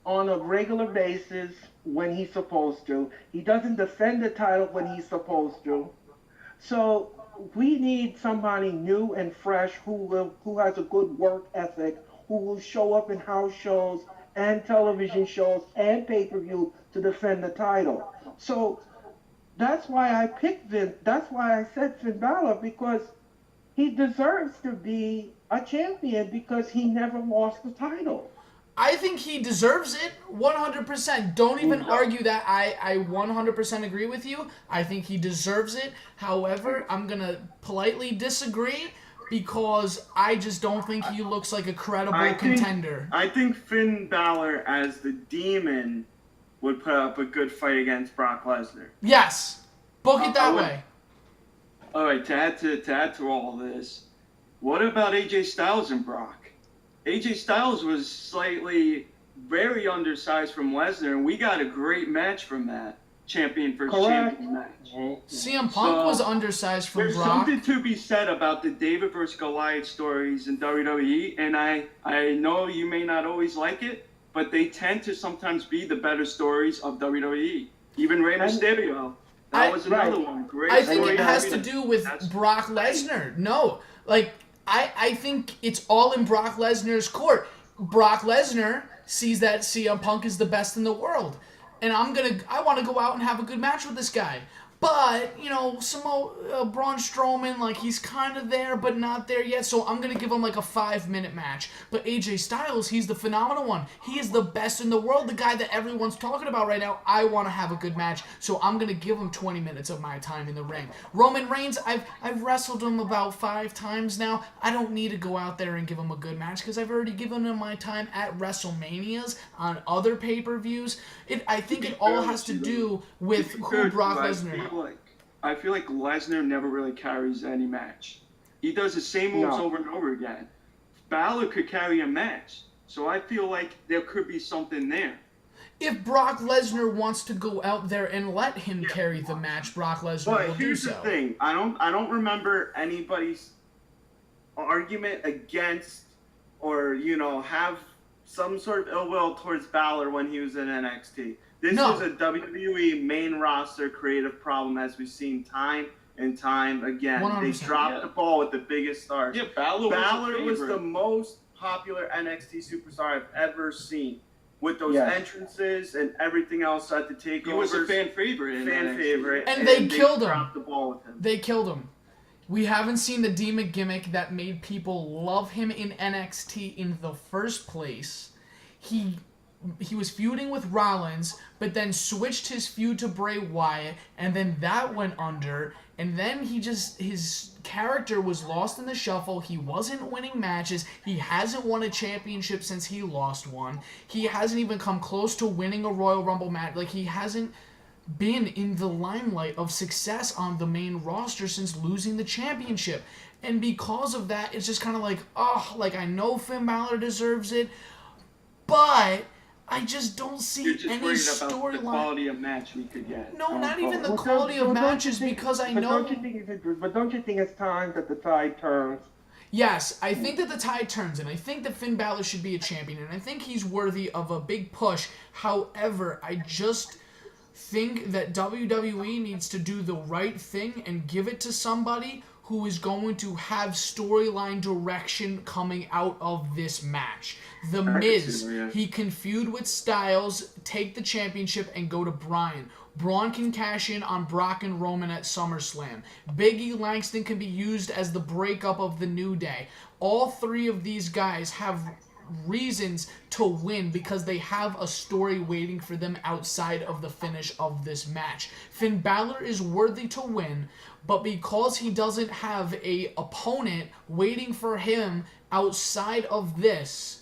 on a regular basis when he's supposed to. He doesn't defend the title when he's supposed to. So we need somebody new and fresh who has a good work ethic, who will show up in house shows and television shows and pay-per-view to defend the title. So that's why I picked Vin. That's why I said Finn Balor, because he deserves to be a champion because he never lost the title. I think he deserves it 100%. Don't even argue that. I 100% agree with you. I think he deserves it. However, I'm going to politely disagree because I just don't think he looks like a credible contender. I think Finn Balor as the Demon would put up a good fight against Brock Lesnar. Yes. Book it that way. All right, to add to all this, what about AJ Styles and Brock? AJ Styles was slightly very undersized from Lesnar, and we got a great match from that champion versus champion match. CM Punk was undersized from There's Brock. something to be said about the David versus Goliath stories in WWE, and I know you may not always like it, but they tend to sometimes be the better stories of WWE. Even Rey Mysterio. That was another one. Great I think story. it has to do with Brock Lesnar. No, like, I think it's all in Brock Lesnar's court. Brock Lesnar sees that CM Punk is the best in the world. And I want to go out and have a good match with this guy. But, you know, Braun Strowman, like, he's kind of there, but not there yet. So I'm going to give him, like, a 5-minute match. But AJ Styles, he's the phenomenal one. He is the best in the world, the guy that everyone's talking about right now. I want to have a good match. So I'm going to give him 20 minutes of my time in the ring. Roman Reigns, I've wrestled him about 5 times now. I don't need to go out there and give him a good match because I've already given him my time at WrestleManias, on other pay-per-views. I think it all has to do with who Brock Lesnar. I feel like Lesnar never really carries any match. He does the same moves over and over again. Balor could carry a match, so I feel like there could be something there. If Brock Lesnar wants to go out there and let him carry the match, Brock Lesnar will do so. But here's the thing: I don't remember anybody's argument against, or have some sort of ill will towards Balor when he was in NXT. This is a WWE main roster creative problem, as we've seen time and time again. 100%. They dropped the ball with the biggest stars. Yeah, Balor was the most popular NXT superstar I've ever seen. With those entrances and everything else at the takeovers. He was a fan favorite. And they killed him. Dropped the ball with him. They killed him. We haven't seen the Demon gimmick that made people love him in NXT in the first place. He was feuding with Rollins, but then switched his feud to Bray Wyatt, and then that went under, and then his character was lost in the shuffle. He wasn't winning matches. He hasn't won a championship since he lost one. He hasn't even come close to winning a Royal Rumble match. Like, he hasn't been in the limelight of success on the main roster since losing the championship. And because of that, it's just kind of like, I know Finn Balor deserves it, but I just don't see any storyline. The quality of match we could get. No, not even the quality of matches, because I know. But don't you think it's time that the tide turns? Yes, I think that the tide turns, and I think that Finn Balor should be a champion, and I think he's worthy of a big push. However, I just think that WWE needs to do the right thing and give it to somebody who is going to have storyline direction coming out of this match. The Miz, he can feud with Styles, take the championship, and go to Bryan. Braun can cash in on Brock and Roman at SummerSlam. Big E Langston can be used as the breakup of the New Day. All 3 of these guys have reasons to win because they have a story waiting for them outside of the finish of this match. Finn Balor is worthy to win, but because he doesn't have a opponent waiting for him outside of this,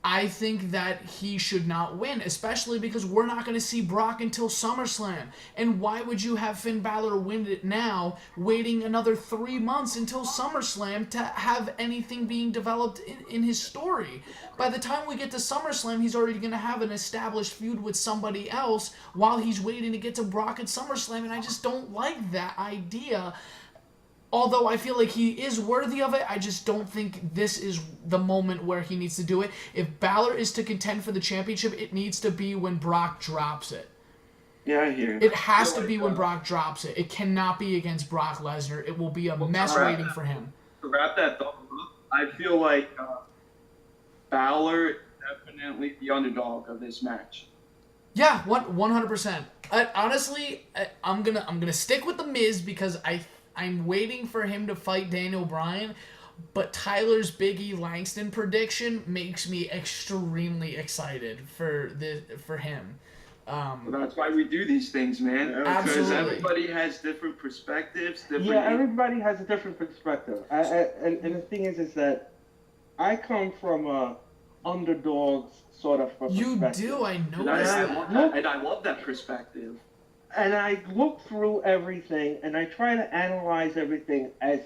I think that he should not win, especially because we're not going to see Brock until SummerSlam. And why would you have Finn Balor win it now, waiting another 3 months until SummerSlam to have anything being developed in his story? By the time we get to SummerSlam, he's already going to have an established feud with somebody else while he's waiting to get to Brock at SummerSlam, and I just don't like that idea. Although I feel like he is worthy of it, I just don't think this is the moment where he needs to do it. If Balor is to contend for the championship, it needs to be when Brock drops it. Yeah, I hear you. It has to be when Brock drops it. It cannot be against Brock Lesnar. It will be a mess waiting for him. To wrap that up, I feel like Balor is definitely the underdog of this match. Yeah, 100%. Honestly, I'm gonna stick with the Miz because I'm waiting for him to fight Daniel Bryan, but Tyler's Biggie Langston prediction makes me extremely excited for him. Well, that's why we do these things, man. Because Absolutely. everybody has different perspectives. Different. Yeah, everybody has a different perspective. And the thing is that I come from a underdogs sort of You perspective. do, I know. And I love that perspective. And I look through everything, and I try to analyze everything as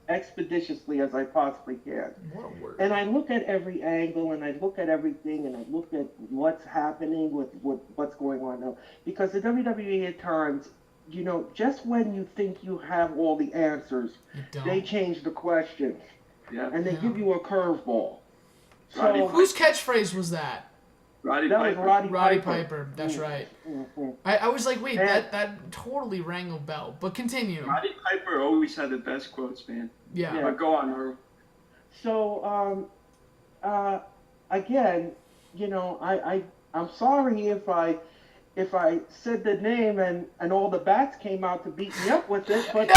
expeditiously as I possibly can. What a word. And I look at every angle, and I look at everything, and I look at what's happening with what's going on now. Because the WWE at times, you know, just when you think you have all the answers, they change the questions. Yeah. And they give you a curveball. Roddy Whose catchpiece was that? Roddy That Piper. was Roddy Piper. That's right. Mm-hmm. I was like, wait, that totally rang a bell. But continue. Roddy Piper always had the best quotes, man. Yeah. But go on, Earl. So, again, you know, I'm sorry if I said the name and all the bats came out to beat me up with it, but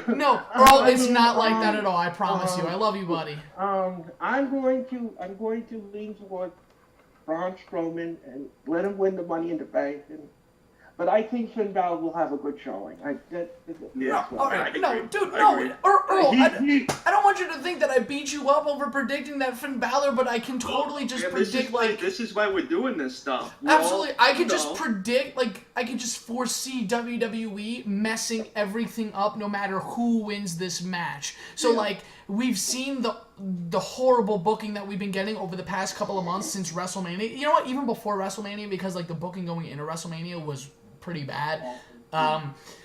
No, Earl, it's not like that at all. I promise you. I love you, buddy. I'm going to lean towards Braun Strowman and let him win the Money in the Bank, but I think Finn Balor will have a good showing. All right, no, dude, no, Earl, I don't want you to think that I beat you up over predicting that Finn Balor, but I can totally just predict, this is why we're doing this stuff. Absolutely, I could just predict, I could just foresee WWE messing everything up no matter who wins this match. So, we've seen the horrible booking that we've been getting over the past couple of months since WrestleMania. You know what? Even before WrestleMania, because, the booking going into WrestleMania was pretty bad.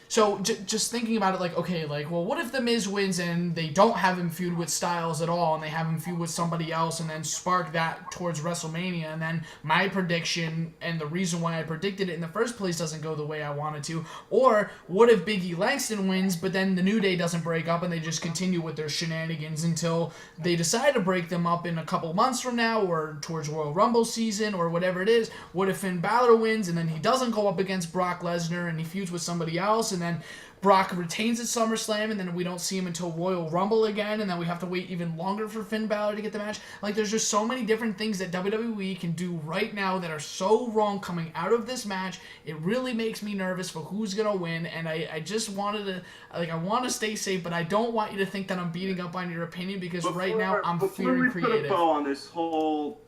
So just thinking about it, well, what if The Miz wins and they don't have him feud with Styles at all, and they have him feud with somebody else, and then spark that towards WrestleMania, and then my prediction and the reason why I predicted it in the first place doesn't go the way I wanted to? Or what if Biggie Langston wins, but then the New Day doesn't break up and they just continue with their shenanigans until they decide to break them up in a couple months from now, or towards Royal Rumble season, or whatever it is? What if Finn Balor wins and then he doesn't go up against Brock Lesnar and he feuds with somebody else, and then Brock retains at SummerSlam, and then we don't see him until Royal Rumble again, and then we have to wait even longer for Finn Balor to get the match? There's just so many different things that WWE can do right now that are so wrong coming out of this match. It really makes me nervous for who's going to win, and I just wanted to, I want to stay safe, but I don't want you to think that I'm beating up on your opinion, because right now I'm feeling creative. Before we put a bow on this whole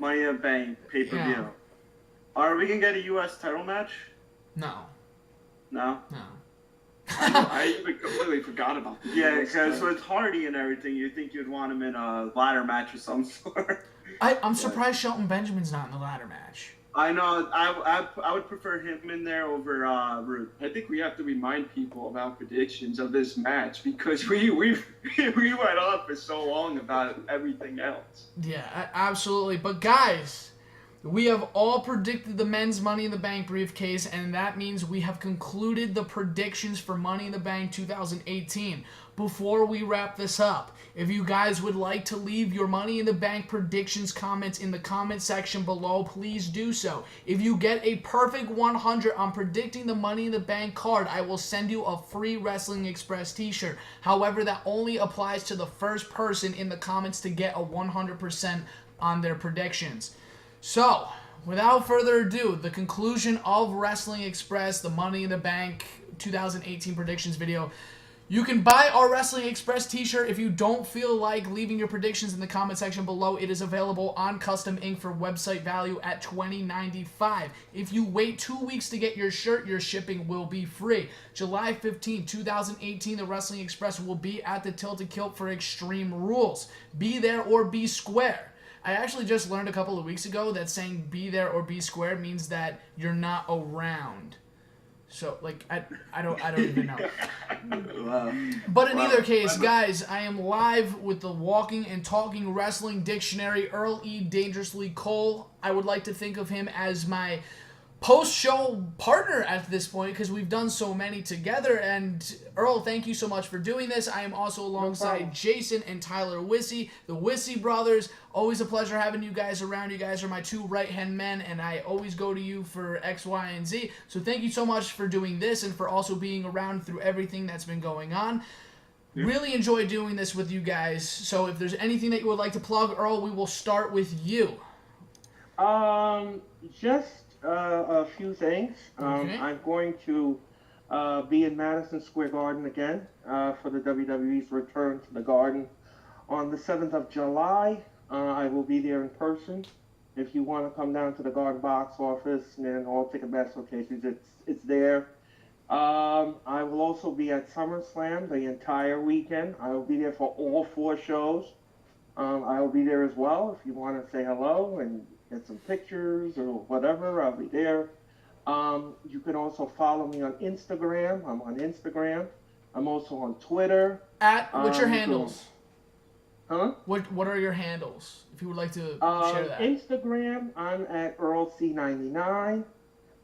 Money in the Bank pay-per-view, are we going to get a U.S. title match? No. No? No. I even completely forgot about that. Yeah, because with Hardy and everything, you'd think you'd want him in a ladder match of some sort. I'm surprised Shelton Benjamin's not in the ladder match. I know. I would prefer him in there over Rude. I think we have to remind people about predictions of this match, because we went on for so long about everything else. Yeah, absolutely. But guys, we have all predicted the men's Money in the Bank briefcase, and that means we have concluded the predictions for Money in the Bank 2018. Before we wrap this up, if you guys would like to leave your Money in the Bank predictions comments in the comment section below, please do so. If you get a perfect 100 on predicting the Money in the Bank card, I will send you a free Wrestling Express t-shirt. However, that only applies to the first person in the comments to get a 100% on their predictions. So, without further ado, the conclusion of Wrestling Express, the Money in the Bank 2018 predictions video. You can buy our Wrestling Express t-shirt if you don't feel like leaving your predictions in the comment section below. It is available on Custom Ink for website value at $20.95. If you wait 2 weeks to get your shirt, your shipping will be free. July 15, 2018, the Wrestling Express will be at the Tilted Kilt for Extreme Rules. Be there or be square. I actually just learned a couple of weeks ago that saying be there or be square means that you're not around. So, I don't even know. But in either case, guys, I am live with the Walking and Talking Wrestling Dictionary, Earl E. Dangerously Cole. I would like to think of him as my post-show partner at this point because we've done so many together. And Earl, thank you so much for doing this. I am also alongside Jason and Tyler Wisse, the Wisse brothers. Always a pleasure having you guys around. You guys are my two right-hand men, and I always go to you for X, Y, and Z. So thank you so much for doing this and for also being around through everything that's been going on. Really enjoy doing this with you guys. So if there's anything that you would like to plug, Earl, we will start with you. Just a few things. Okay. I'm going to be in Madison Square Garden again for the WWE's return to the Garden on the 7th of July. I will be there in person. If you want to come down to the Garden box office and all Ticketmaster locations, it's there. I will also be at SummerSlam the entire weekend. I will be there for all 4 shows. I will be there as well. If you want to say hello and get some pictures or whatever, I'll be there. You can also follow me on Instagram. I'm on Instagram. I'm also on Twitter. What's your handles? Huh? What are your handles? If you would like to share that. Instagram, I'm at EarlC99.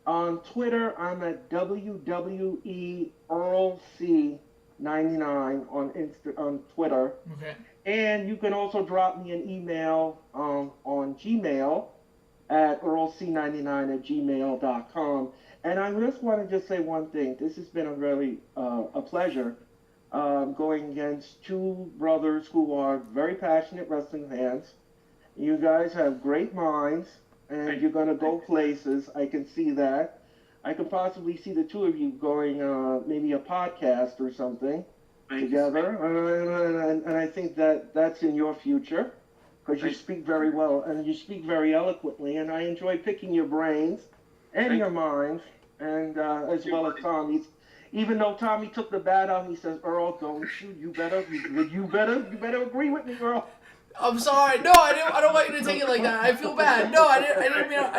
On Twitter, I'm at WWE EarlC99 on Twitter. Okay. And you can also drop me an email on Gmail at earlc99@gmail.com. And I just want to say one thing. This has been a pleasure going against 2 brothers who are very passionate wrestling fans. You guys have great minds, and you're going to go places. I can see that. I could possibly see the 2 of you going maybe a podcast or something together. And I think that's in your future because you speak very well and you speak very eloquently. And I enjoy picking your brains and your minds, and as well as Tommy's. Even though Tommy took the bat out, he says, "Earl, don't shoot. You better agree with me, Earl." I'm sorry. No, I don't want you to take it like that. I feel bad. No, I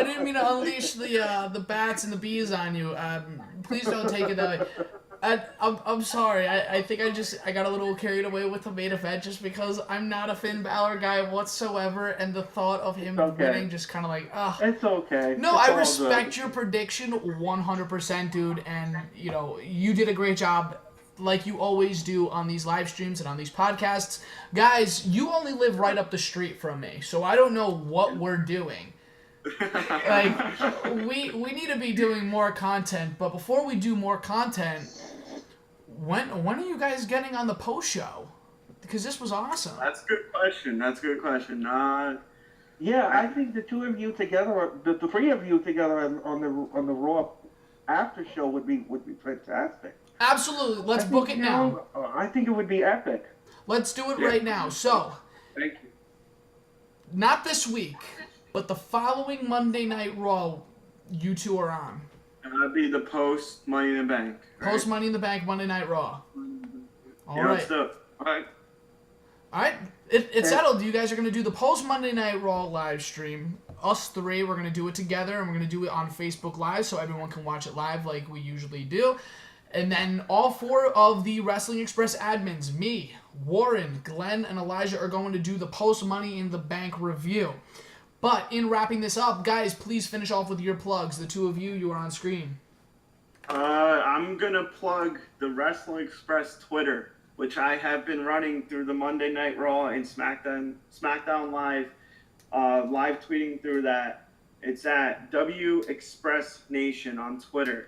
didn't mean to unleash the bats and the bees on you. Please don't take it that way. I'm sorry. I think I got a little carried away with the main event just because I'm not a Finn Balor guy whatsoever, and the thought of him winning just kind of like, ugh. It's okay. No, it's I respect your prediction 100%, dude, and you did a great job. Like you always do on these live streams and on these podcasts. Guys, you only live right up the street from me, so I don't know what we're doing. Like, we need to be doing more content, but before we do more content, when are you guys getting on the post show? Because this was awesome. That's a good question. Yeah, I think the 2 of you together, the 3 of you together on the Raw after show would be fantastic. Absolutely. Let's book it now. I think it would be epic. Let's do it right now. So, Thank you. not this week, but the following Monday Night Raw, you 2 are on. That'd be the post Money in the Bank. Right? Post Money in the Bank Monday Night Raw. All right. Let's do it. All right. All right. It's settled. You guys are going to do the post Monday Night Raw live stream. Us 3, we're going to do it together, and we're going to do it on Facebook Live so everyone can watch it live like we usually do. And then all 4 of the Wrestling Express admins, me, Warren, Glenn, and Elijah, are going to do the post Money in the Bank review. But in wrapping this up, guys, please finish off with your plugs. The 2 of you are on screen. I'm going to plug the Wrestling Express Twitter, which I have been running through the Monday Night Raw and SmackDown Live, live tweeting through that. It's at W Express Nation on Twitter.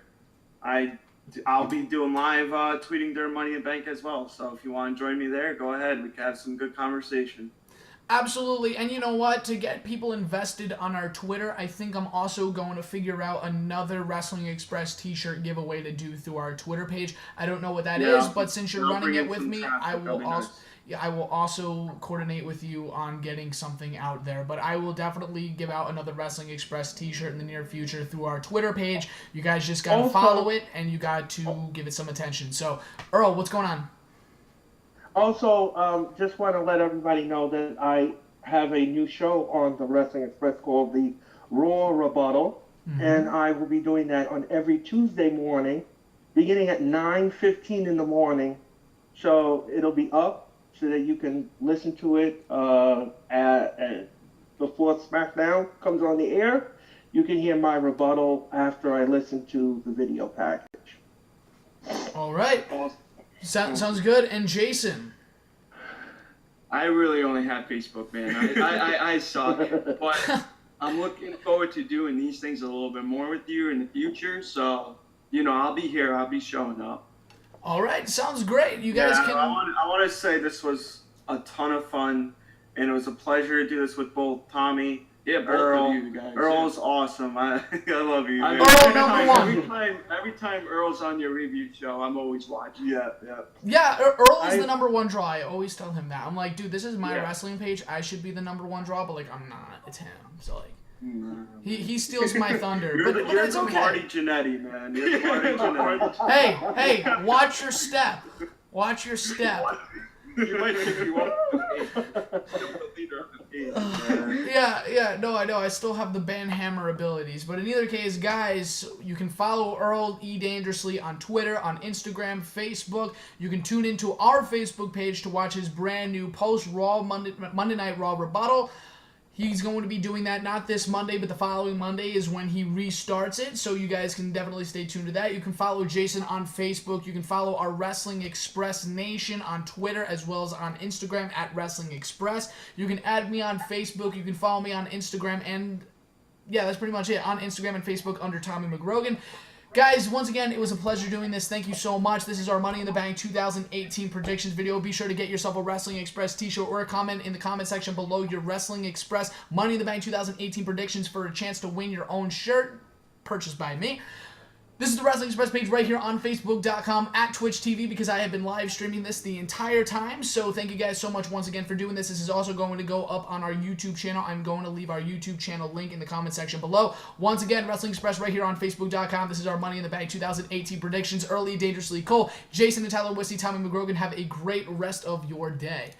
I'll be doing live tweeting during Money in the Bank as well. So if you want to join me there, go ahead. We can have some good conversation. Absolutely. And you know what? To get people invested on our Twitter, I think I'm also going to figure out another Wrestling Express t-shirt giveaway to do through our Twitter page. I don't know what that is, but since you're running it with me, I will also coordinate with you on getting something out there. But I will definitely give out another Wrestling Express t-shirt in the near future through our Twitter page. You guys just got to follow it, and you got to give it some attention. So, Earl, what's going on? Also, just want to let everybody know that I have a new show on the Wrestling Express called the Raw Rebuttal, and I will be doing that on every Tuesday morning, beginning at 9:15 in the morning. So it'll be up so that you can listen to it before SmackDown comes on the air. you can hear my rebuttal after I listen to the video package. All right. Sounds good. And Jason? I really only have Facebook, man. I suck. But I'm looking forward to doing these things a little bit more with you in the future. So, I'll be here. I'll be showing up. All right. Sounds great. You guys can... I want to say this was a ton of fun, and it was a pleasure to do this with both Tommy. Yeah, both Earl. of you guys. Earl's awesome. I love you. Man. Earl number one. Every time Earl's on your review show, I'm always watching. Yeah, Earl is the number one draw. I always tell him that. I'm like, dude, this is my wrestling page. I should be the number one draw, but like, I'm not. It's him. So like, he steals my thunder. You're but the it's okay. Marty Jannetty, man. You're the Marty Jannetty. Hey, watch your step. Watch your step. You might think you won't. Still the leader of the team, man. Yeah, no, I know. I still have the band hammer abilities. But in either case, guys, you can follow Earl E. Dangerously on Twitter, on Instagram, Facebook. You can tune into our Facebook page to watch his brand new post-Raw Monday Night Raw rebuttal. He's going to be doing that not this Monday, but the following Monday is when he restarts it, so you guys can definitely stay tuned to that. You can follow Jason on Facebook. You can follow our Wrestling Express Nation on Twitter as well as on Instagram at Wrestling Express. You can add me on Facebook. You can follow me on Instagram and, yeah, that's pretty much it, on Instagram and Facebook under Tommy McGrogan. Guys, once again, it was a pleasure doing this. Thank you so much. This is our Money in the Bank 2018 predictions video. Be sure to get yourself a Wrestling Express t-shirt or a comment in the comment section below your Wrestling Express Money in the Bank 2018 predictions for a chance to win your own shirt purchased by me. This is the Wrestling Express page right here on Facebook.com at Twitch TV because I have been live streaming this the entire time. So thank you guys so much once again for doing this. This is also going to go up on our YouTube channel. I'm going to leave our YouTube channel link in the comment section below. Once again, Wrestling Express right here on Facebook.com. This is our Money in the Bank 2018 predictions. Early, Dangerously Cole, Jason and Tyler Wisse, Tommy McGrogan. Have a great rest of your day.